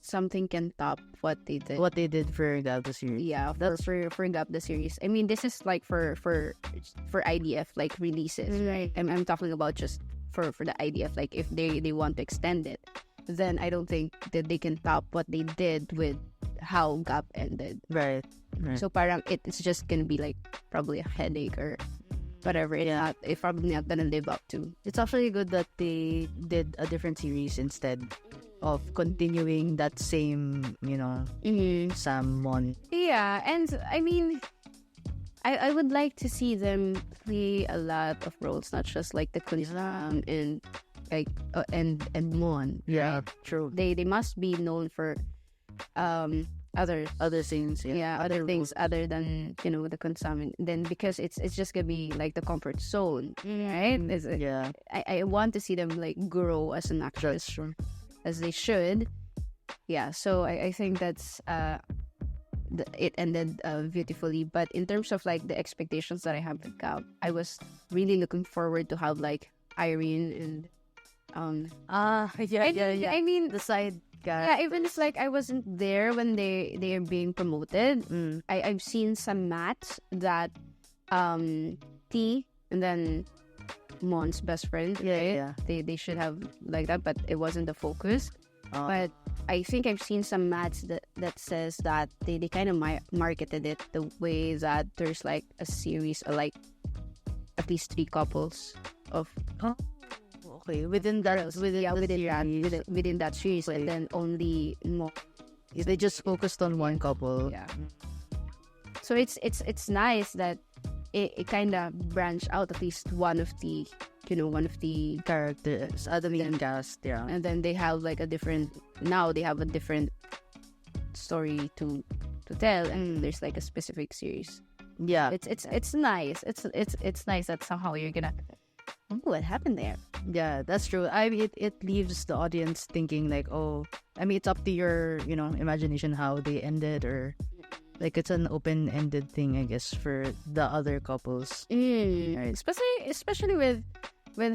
something can top what they did for Gap the series. Yeah, that's for Gap the series. I mean this is like for IDF like releases, right? I'm talking about just for the IDF, like if they want to extend it, then I don't think that they can top what they did with how Gap ended, right. So parang it's just gonna be like probably a headache or whatever. It's probably not gonna live up to. It's actually good that they did a different series instead of continuing that same Salmon. Yeah, and I mean I would like to see them play a lot of roles, not just like the Kunislam and like and Mon. Yeah, right? true. They must be known for other things, other things other than the consumption. Then because it's just gonna be like the comfort zone, right? I want to see them like grow as an actress, as they should. Yeah, so I think that's it ended beautifully. But in terms of like the expectations that I have with Gap, I was really looking forward to have like Irene and I mean the side guy. Yeah, even if like I wasn't there when they are being promoted, I've seen some mats that T and then Mon's best friend, right? They should have like that, but it wasn't the focus. But I think I've seen some mats that says that they kind of marketed it the way that there's like a series of like at least 3 couples of okay within that series, and then only more they just focused on one couple. So it's nice that it kind of branch out at least one of the Characters, the main cast, yeah. and then they have like a different story to tell, and there's like a specific series. Yeah, It's nice. It's nice that somehow you're gonna, oh, what happened there? yeah, that's true. I mean, it leaves the audience thinking like, oh, I mean, it's up to your, imagination how they ended, or like it's an open-ended thing, I guess, for the other couples. Right. Especially with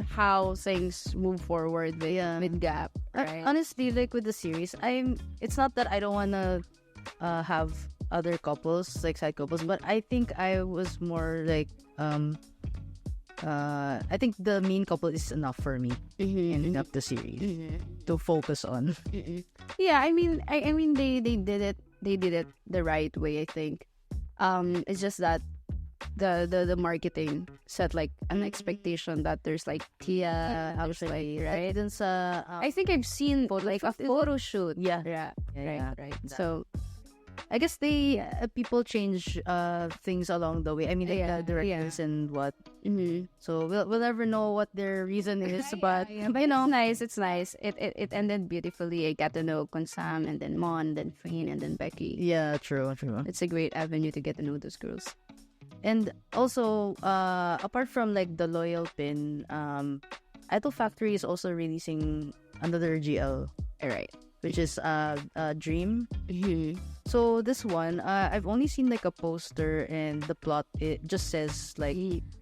how things move forward with Gap, right? Honestly, like with the series, it's not that I don't wanna have other couples, like side couples, but I think I was more like I think the main couple is enough for me in up the series to focus on. Yeah, I mean they did it the right way, I think. It's just that the marketing set like an expectation that there's like Tia actually, right? Dun sa, I think I've seen like a photo shoot. Yeah. Right. That. So I guess they people change things along the way. I mean, like the directors and what. So we'll never know what their reason is, but it's nice. It ended beautifully. I got to know Konsam and then Mon, then Freen, and then Becky. Yeah, true. It's a great avenue to get to know those girls. And also, apart from like the Loyal Pin, Idol Factory is also releasing another GL, Right. which is Dream. So this one, I've only seen like a poster, and the plot, it just says like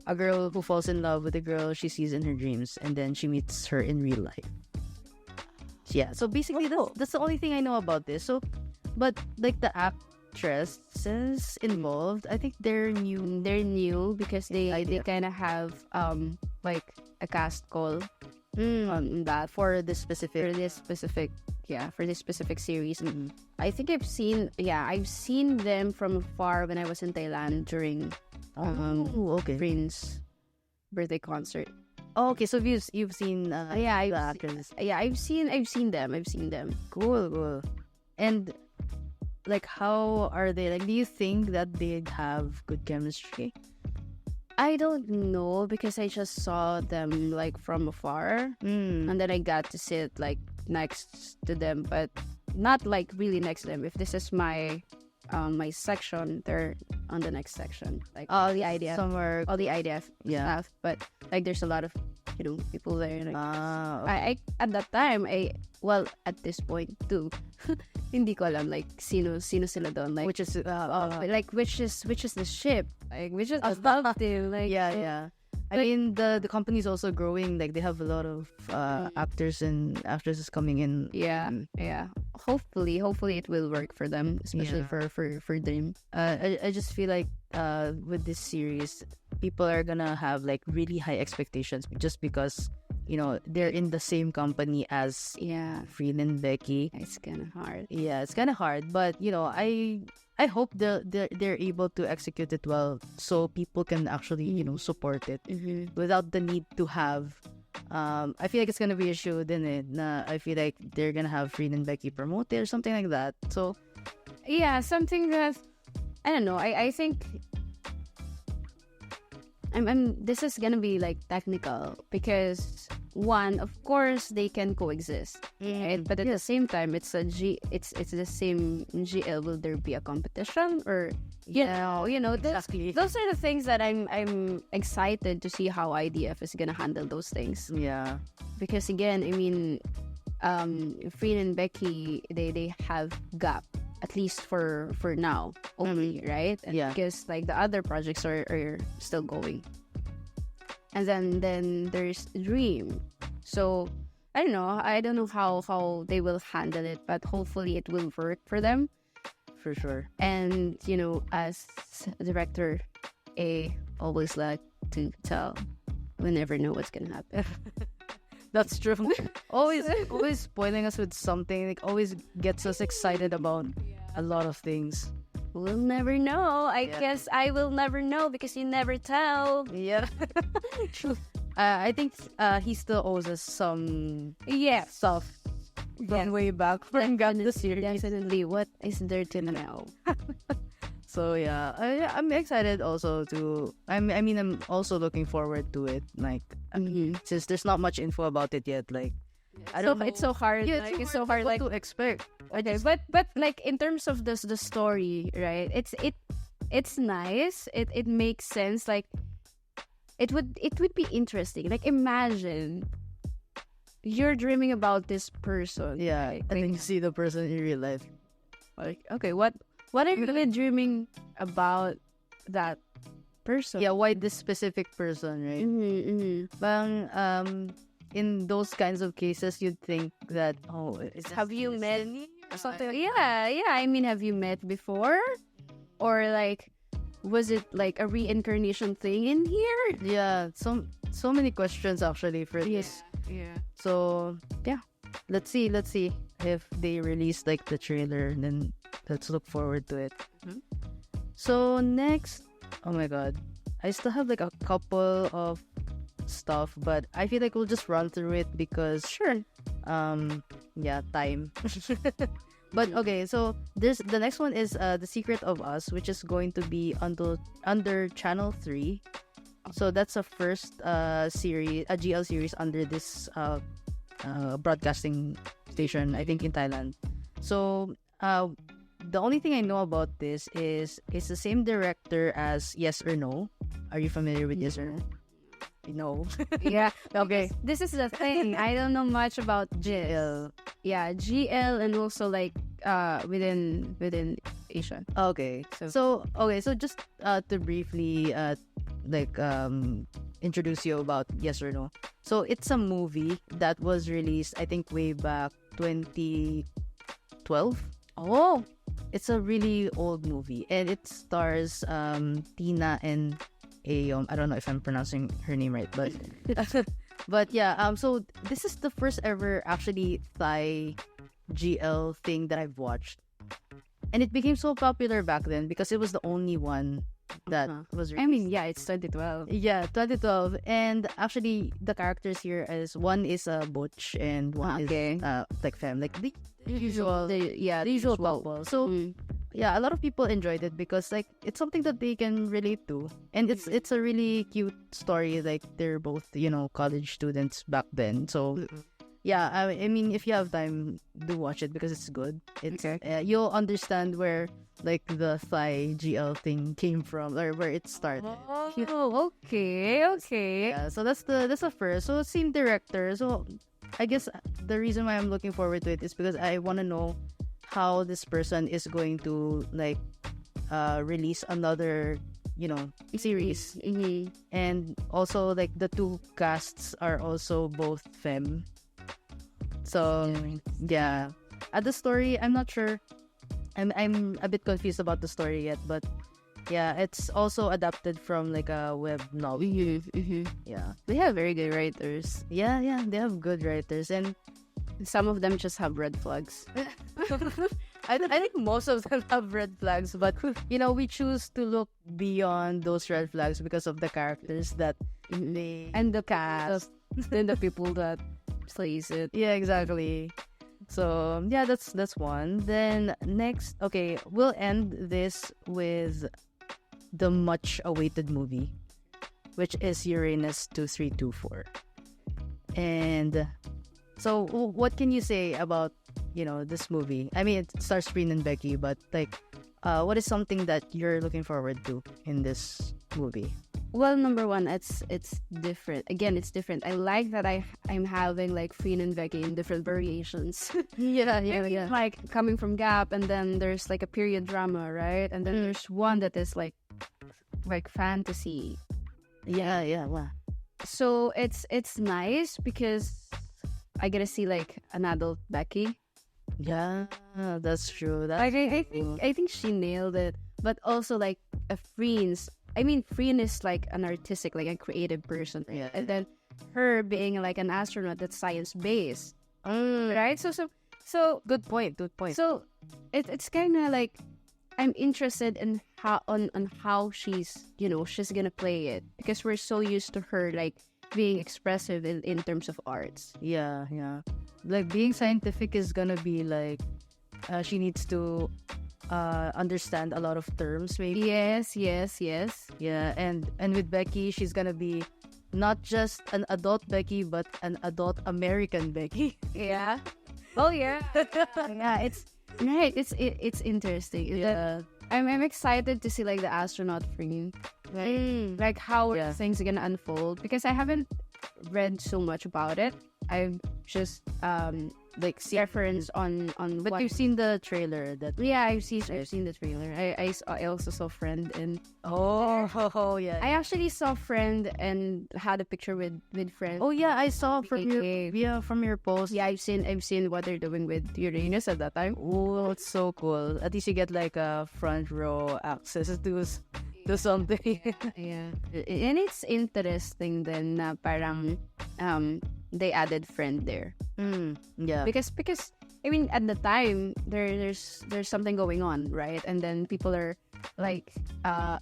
a girl who falls in love with a girl she sees in her dreams, and then she meets her in real life. Yeah, so basically that's the only thing I know about this. So, but like the actresses involved, I think they're new. They're new because they kind of have like a cast call on that For this specific for this specific series. I think I've seen them from afar when I was in Thailand during Prince's birthday concert. Oh, okay, so you've seen the actors. I've seen them. Cool. And like, how are they? Like, do you think that they have good chemistry? I don't know because I just saw them like from afar, and then I got to sit like next to them, but not like really next to them. If this is my section, they're on the next section. Like all the IDF stuff, but like there's a lot of people there. Like, I at that time at this point too, hindi ko alam like sino sila doon, like Which is like which is the ship, like which is above them, like yeah. I mean, the company is also growing. Like, they have a lot of actors and actresses coming in. Yeah. Hopefully it will work for them, especially for Dream. I just feel like with this series, people are gonna have like really high expectations just because they're in the same company as Freen and Becky. It's kind of hard. Yeah, it's kind of hard, but I hope they're able to execute it well, so people can actually support it without the need to have. I feel like it's gonna be a show, then I feel like they're gonna have Freen and Becky promote it or something like that. So yeah, something that I don't know. I think this is gonna be like technical because one, of course, they can coexist, right? But at the same time, it's the same GL. Will there be a competition, or exactly. Those are the things that I'm excited to see how IDF is gonna handle those things. Yeah, because again, I mean, Freen and Becky, they have gap, at least for now only, right? And because like the other projects are still going. And then there's Dream. So I don't know how they will handle it, but hopefully it will work for them. For sure. And as director, I always like to tell, we never know what's gonna happen. That's true. always spoiling us with something. Like, always gets us excited about a lot of things. We'll never know. I guess I will never know because you never tell. Yeah. True. I think he still owes us some stuff from way back from the series. Definitely. What is there to know? So yeah, I'm excited also to. I mean, I'm also looking forward to it. Like, since there's not much info about it yet, like I don't know. It's so hard. Yeah, Like, it's so hard. what Like, to expect. okay, but like in terms of the story, right? It's nice. It makes sense. Like, it would be interesting. Like, imagine you're dreaming about this person. Yeah, right? and then you see the person in real life. Like, okay, what are you really dreaming about that person? Yeah, why this specific person, right? Bang, in those kinds of cases, you'd think that, oh, Have you met something? Yeah. I mean, have you met before, or like, was it like a reincarnation thing in here? Yeah, so many questions actually for this. Yeah. So yeah, let's see if they release like the trailer. Then let's look forward to it. So next, oh my god, I still have like a couple of stuff, but I feel like we'll just run through it because yeah, time. But okay, so there's the next one is The Secret of Us, which is going to be under Channel 3. So that's a first series, a GL series under this broadcasting station, I think in Thailand. So the only thing I know about this is it's the same director as Yes or No. Are you familiar with Yes or No? No. Yeah. Okay. This is the thing. I don't know much about GL. Yeah, GL, and also like within Asia. Okay. So just to briefly introduce you about Yes or No. So it's a movie that was released I think way back 2012. Oh, It's a really old movie and it stars Tina and Aeon. I don't know if I'm pronouncing her name right, but but yeah, so this is the first ever actually Thai GL thing that I've watched. And it became so popular back then because it was the only one that was released. I mean, yeah, it's 2012. Yeah, 2012. And actually the characters here is one is Butch and one is like femme, like the usual couple. So yeah, a lot of people enjoyed it because like it's something that they can relate to, and it's a really cute story. Like they're both college students back then. So yeah, I mean if you have time, do watch it because it's good. It's you'll understand where like the Thai GL thing came from or where it started. Oh, okay. Yeah, so that's the first. So same director. So I guess the reason why I'm looking forward to it is because I want to know how this person is going to like release another series. And also like the two casts are also both femme. So yeah, at the story I'm not sure. I'm a bit confused about the story yet, but yeah, it's also adapted from like a web novel. Yeah, They have very good writers. yeah, they have good writers, and Some of them just have red flags. I think most of them have red flags, but we choose to look beyond those red flags because of the characters that they And the cast. And the people that plays it. yeah, exactly. So yeah, that's one. Then next, okay, we'll end this with the much awaited movie, which is Uranus 2324. And so what can you say about this movie? I mean, it stars Freen and Becky, but like what is something that you're looking forward to in this movie? Well, number one, it's different. Again, it's different. I like that I'm having like Freen and Becky in different variations. yeah. Like coming from Gap, and then there's like a period drama, right? And then there's one that is like fantasy. Yeah. Wow. So it's nice because I get to see like an adult Becky. Yeah, that's true. That's Like I think she nailed it. But also like a Freen's. I mean, Freen is like an artistic, like a creative person. Yeah. And then her being like an astronaut that's science based, right? So good point. So it's kind of like I'm interested in how on how she's gonna play it, because we're so used to her like being expressive in terms of arts. Yeah. Like being scientific is gonna be like she needs to understand a lot of terms, maybe. Yes. Yeah, and with Becky, she's gonna be not just an adult Becky, but an adult American Becky. Yeah. Oh yeah. Yeah. It's right. It's interesting. Yeah. I'm excited to see like the astronaut frame, like how Yeah. things are gonna unfold, because I haven't read so much about it. I've just like see reference on But what. you've seen the trailer that. Yeah, I've seen the trailer. I also saw Friend, and Oh, yeah. I actually saw Friend and had a picture with Friend. Oh yeah, I saw from your Okay. from your post. Yeah, I've seen what they're doing with Uranus at that time. Oh, it's so cool. At least you get like a front row access to something. Yeah. And it's interesting then na parang they added Friend there. Yeah. Because I mean at the time there's something going on, right? And then people are like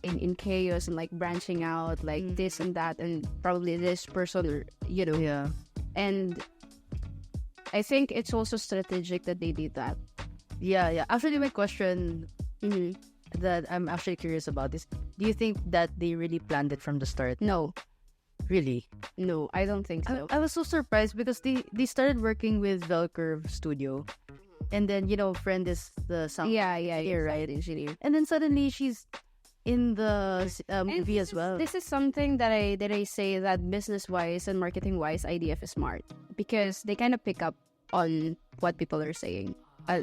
in chaos and like branching out like this and that, and probably this person, or Yeah. and I think it's also strategic that they did that. Yeah. Actually, my question Mm-hmm. that I'm actually curious about is, do you think that they really planned it from the start? No, Really? I don't think so. I was so surprised because they started working with Velcurve Studio, and then Friend is the sound Yeah, engineer, right? engineer. And then suddenly she's in the movie as well. This is something that I say that business wise and marketing wise, IDF is smart, because they kind of pick up on what people are saying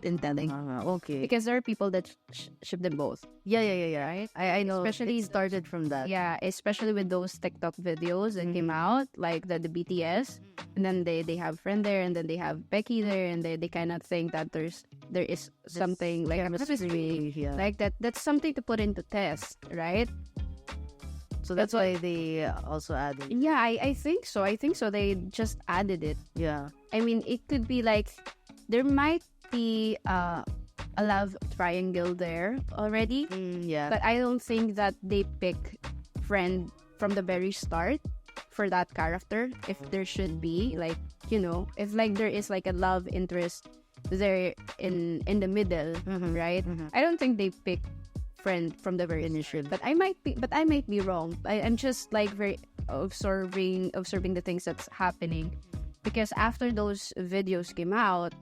in telling. Okay. Because there are people that ship them both. Yeah. Right? I know. Especially it started from that. Yeah, especially with those TikTok videos that came out, like the BTS, and then they have Friend there, and then they have Becky there, and they kind of think that there is something like chemistry, Yeah. like that's something to put into test, right? So that's why they also added. Yeah, I think so. They just added it. Yeah. I mean, it could be like there might be a love triangle there already, Yeah. but I don't think that they pick Friend from the very start for that character. If there should be like if like there is like a love interest there in the middle, right? I don't think they pick Friend from the very Initial. But I might be wrong. I'm just like very observing the things that's happening, because after those videos came out,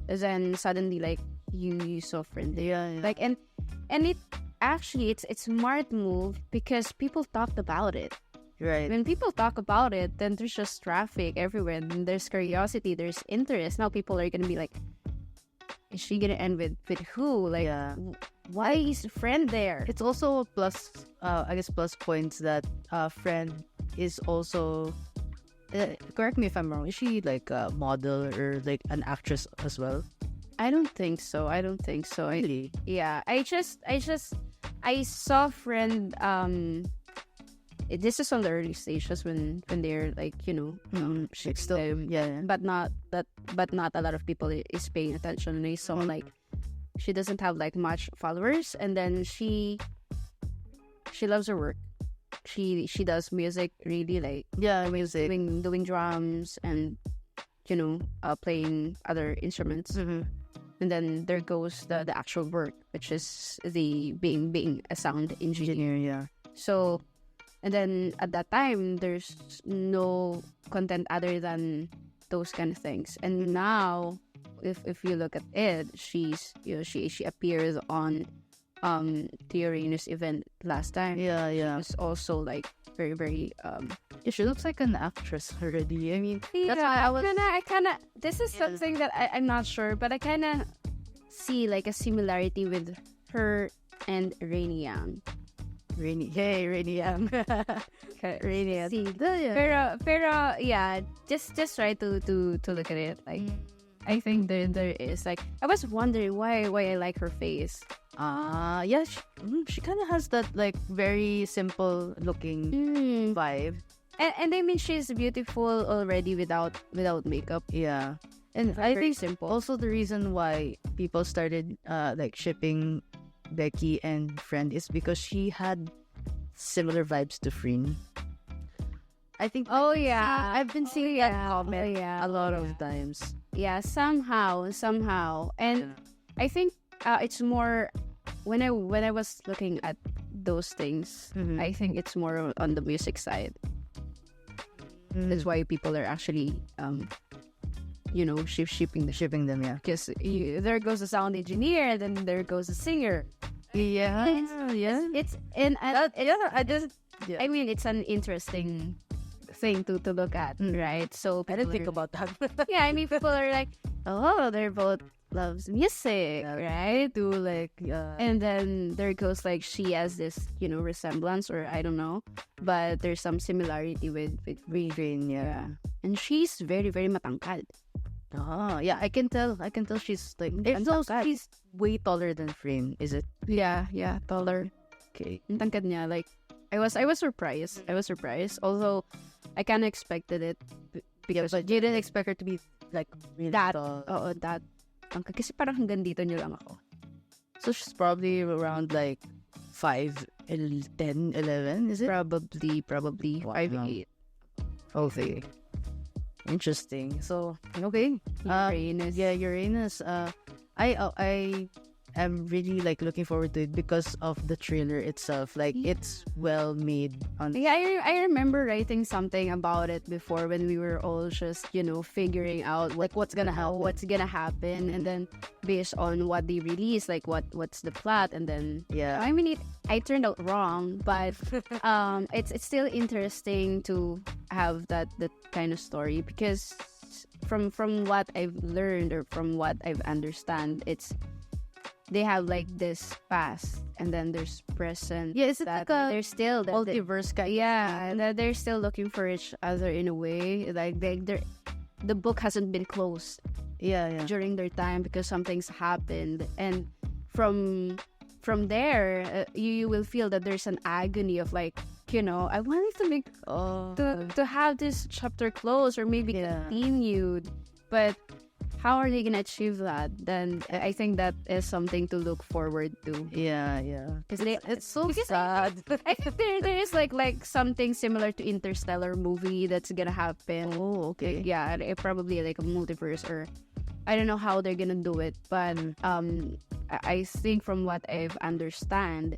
then suddenly like you saw Friend there. Yeah. Like and it actually it's smart move, because people talked about it. Right. When people talk about it, then there's just traffic everywhere, and there's curiosity, there's interest. Now people are gonna be like, is she gonna end with who? Like, Yeah. Why is Friend there? It's also a plus. I guess plus points that Friend is also. Correct me if I'm wrong. Is she like a model or like an actress as well? I don't think so. Really? Yeah, I saw Friend. This is on the early stages when they're like It's still. Yeah. but not a lot of people is paying attention. And I saw like she doesn't have like much followers, and then she loves her work. She does music really, like Yeah. Music. doing drums and playing other instruments. And then there goes the actual work, which is the being a sound engineer. Yeah. So, and then at that time, there's no content other than those kind of things. And now, if you look at it, she's she appears on the Uranus event last time. Yeah. It's also like very very Yeah, she looks like an actress already. I mean, yeah, that's why I was. I kind of this is something that I'm not sure, but I kind of see like a similarity with her and Rainy Yang. Rainy Yang. Rainy Yang. See, Yeah. pero yeah, just try to look at it. Like, I think there is like, I was wondering why I like her face. Yeah, she kind of has that like very simple looking vibe. And I mean, she's beautiful already without makeup. Yeah, and I Very think simple. also the reason why people started like shipping Becky and Friend is because she had similar vibes to Freen. I think. Oh yeah, I've been seeing that comment yeah, a lot of times. yeah, somehow, and I think it's more when I was looking at those things, I think it's more on the music side. That's why people are actually shipping them, yeah. Because there goes the sound engineer, and then there goes the singer. Yeah, It's I mean, it's an interesting thing to look at, right? So I didn't think about that. yeah, I mean, people are like, oh, they're both loves music, right? Do like And then there goes like she has this, resemblance, or I don't know, but there's some similarity with Green, yeah. and she's very, very matangkad. Oh, yeah, I can tell she's like, so she's way taller than Frame, is it? Yeah, taller. Okay. Ang tangkad niya, like, I was surprised. Although I kind of expected it because But you didn't expect her to be like really that, tall. that. Kasi parang hanggang dito niyo lang ako. So she's probably around like 5, 10, 11, is it? Probably Wow. 5'8". Okay. Interesting. So, okay. Uranus. Yeah, Uranus. I am really like looking forward to it because of the trailer itself. Like it's well made. Yeah, I remember writing something about it before when we were all just, figuring out what's gonna happen, and then based on what they release, like what's the plot, and then Yeah. I mean, I turned out wrong, but it's still interesting to have that kind of story, because from what I've learned, or from what I've understand, they have like this past, and then there's present. Yeah, is it that like a they're still multiverse kind? yeah, and that they're still looking for each other in a way. Like the book hasn't been closed Yeah. during their time because something's happened, and from there, you will feel that there's an agony of like, I wanted to make to have this chapter closed, or maybe continued, but how are they gonna achieve that? Then I think that is something to look forward to. Yeah. Because It's so sad. I think there is like something similar to Interstellar movie that's gonna happen. Oh, okay. Yeah, probably like a multiverse, or I don't know how they're gonna do it, but I think from what I've understand,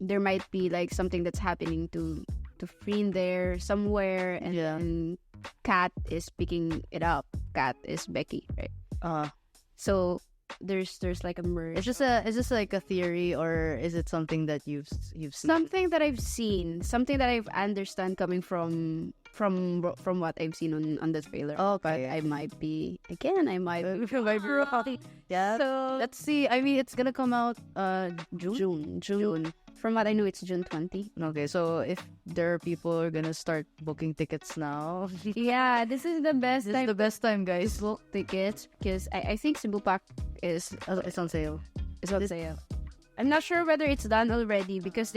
there might be like something that's happening to Freen there somewhere, and then Kat is picking it up. Kat is Becky, right? So there's like a merge. Is this like a theory, or is it something that you've seen? Something that I've seen, something that I've understand coming from what I've seen on the trailer. Okay. But I might be wrong. Yeah. So Let's see. I mean, it's gonna come out June. From what I know, it's June 20. Okay, so if there are people who are gonna start booking tickets now, Yeah, this is the best this is time the best time, to guys. book tickets, because I think Cebu Pack is It's on sale. on sale. I'm not sure whether it's done already, because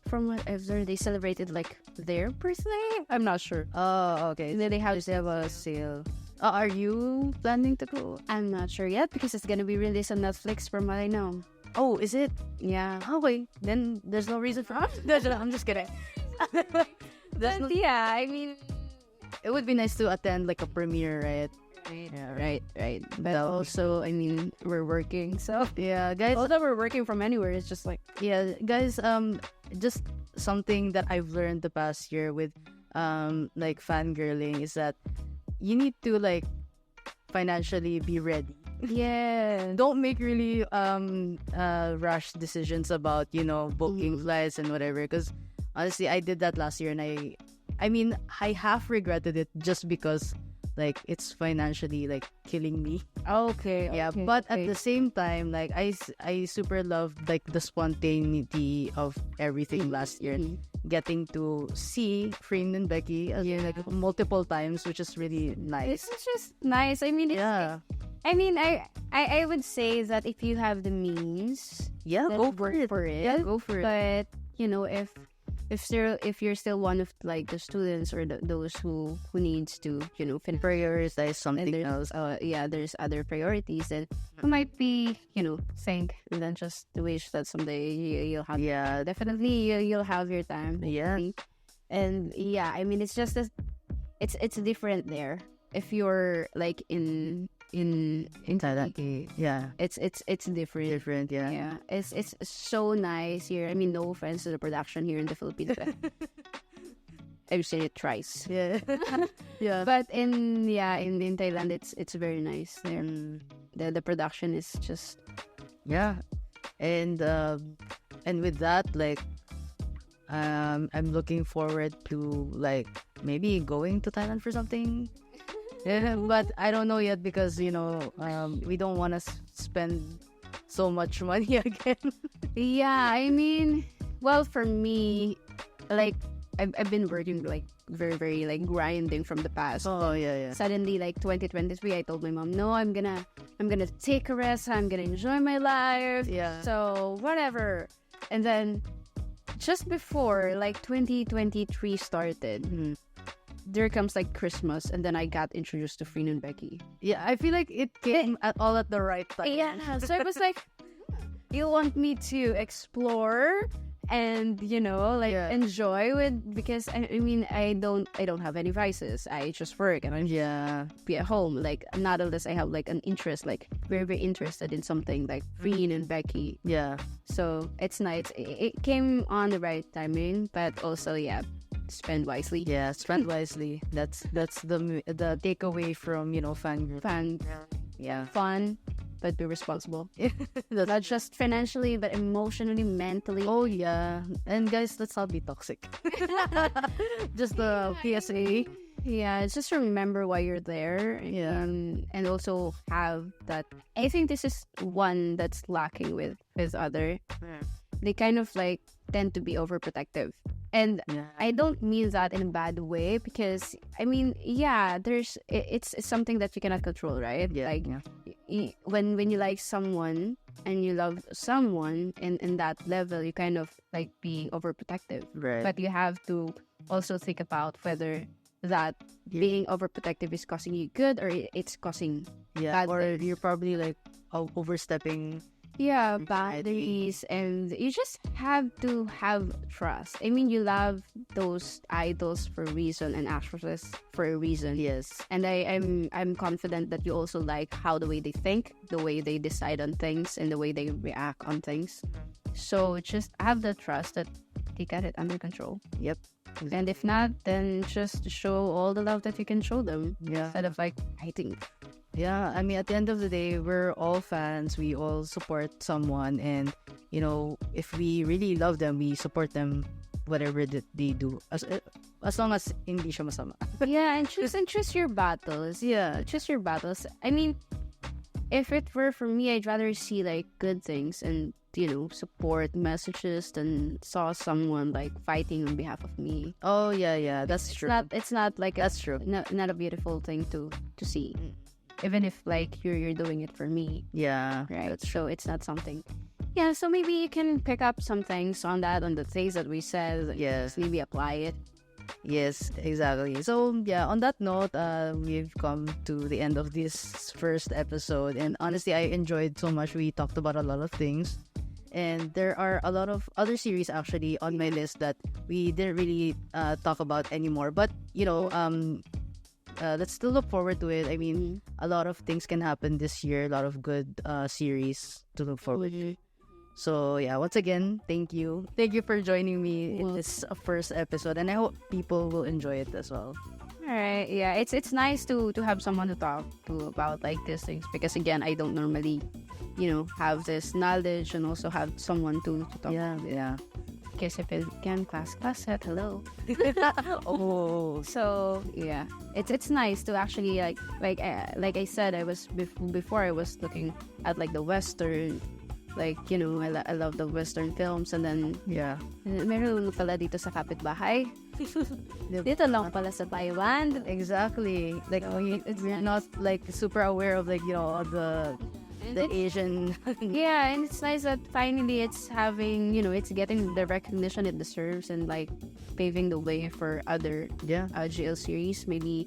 from what I've learned, they celebrated like their birthday. I'm not sure. Oh, okay. And then they have a sale. Are you planning to go? I'm not sure yet, because it's gonna be released on Netflix from what I know. Oh, is it? Yeah. Okay, then there's no reason for. I'm just kidding. But yeah, I mean, It would be nice to attend like a premiere, right? right. But also, I mean, we're working, so Yeah, guys. although we're working from anywhere, it's just like, Yeah, guys. Just something that I've learned the past year with like fangirling is that you need to like financially be ready. yeah, Don't make really rash decisions about booking flights and whatever, because honestly I did that last year, and I mean I half regretted it just because like it's financially like killing me. okay, Yeah, but at the same time, like I super loved like the spontaneity of everything last year, getting to see Freen and Becky like multiple times, which is really nice. It's just nice. I mean, Yeah. I mean, I would say that if you have the means, Yeah, then go work for it. for it. Yeah, go for it. But if you're still one of like the students, or those who needs to finish, Prioritize and something there's else. there's other priorities, then you might be think, and then just wish that someday you'll have. Yeah, Definitely you'll have your time. Yeah. And yeah, I mean, it's just it's different there if you're like in in Thailand. Taipei. Yeah. It's different. Different, yeah. Yeah, it's so nice here. I mean, no offense to the production here in the Philippines, but I've seen it twice. Yeah. Yeah. But in Thailand, it's very nice there. The production is just Yeah. And with that, like, I'm looking forward to like maybe going to Thailand for something. Yeah, but I don't know yet because we don't want to spend so much money again. yeah. I mean, well, for me, like I've been working like very very like grinding from the past. Oh yeah, yeah. Suddenly, like 2023, I told my mom, no, I'm gonna take a rest. I'm gonna enjoy my life. Yeah. So whatever. And then just before like 2023 started, there comes like Christmas, and then I got introduced to Freen and Becky. Yeah, I feel like it came all at the right time. Yeah, so I was like, you want me to explore and like Yeah. enjoy with, because I mean I don't have any vices. I just work and I Yeah. be at home. Like not unless I have like an interest, like very very interested in something like Freen and Becky. Yeah. So it's nice. It came on the right timing, but also spend wisely. Yeah, spend wisely. That's the takeaway from fangirl. Fun, Yeah. fun, but be responsible. That's, Not just financially, but emotionally, mentally. oh yeah. And guys, let's not be toxic. Just the PSA. Yeah, just remember why you're there. Yeah. And also have that. I think this is one that's lacking with other. They kind of like tend to be overprotective. And Yeah. I don't mean that in a bad way, because I mean, yeah, it's something that you cannot control, right? Yeah. Like Yeah. when you like someone and you love someone in that level, you kind of like be overprotective. Right. But you have to also think about whether that being overprotective is causing you good or it's causing yeah. bad Or things. you're probably like overstepping. boundaries, and you just have to have trust. I mean, you love those idols for a reason and actresses for a reason. Yes. And I'm confident that you also like how the way they think, the way they decide on things, and the way they react on things. So just have the trust that they got it under control. Yep. And if not, then just show all the love that you can show them, Yeah. instead of like fighting. Yeah, I mean, at the end of the day, we're all fans. We all support someone, and if we really love them, we support them, whatever that they do, as long as hindi siya masama. Yeah, and choose your battles. Yeah, Choose your battles. I mean, if it were for me, I'd rather see like good things and support messages than saw someone like fighting on behalf of me. oh yeah, that's true. It's not like That's true. not a beautiful thing to see. Even if like you're doing it for me, Yeah, right? that's So it's not something. Yeah, so maybe you can pick up some things on the things that we said. Yes. Just maybe apply it. Yes, exactly. So yeah, on that note, we've come to the end of this first episode, and honestly, I enjoyed so much. We talked about a lot of things, and there are a lot of other series actually on my list that we didn't really talk about anymore. But let's still look forward to it. I mean, a lot of things can happen this year. A lot of good series to look forward to. So yeah, once again, thank you for joining me in this first episode, and I hope people will enjoy it as well. All right, yeah, it's nice to have someone to talk to about like these things, because again, I don't normally, have this knowledge and also have someone to talk. Yeah. Because if it can class set, hello. Oh, So yeah, it's nice to actually like I said, I was before I was looking at like the Western. Like, I love the Western films, and then yeah. meron pala dito sa kapitbahay. Dito lang pala sa Taiwan. Exactly. Like we're not like super aware of like all the Asian. Yeah, and it's nice that finally it's having, it's getting the recognition it deserves, and like paving the way for other GL series. Maybe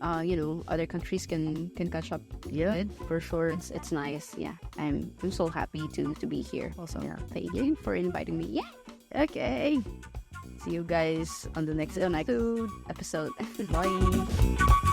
other countries can catch up. Yeah, for sure. It's nice. Yeah, I'm so happy to be here. Also, Yeah. thank you for inviting me. Yeah, Okay. See you guys on the next episode. episode. Bye.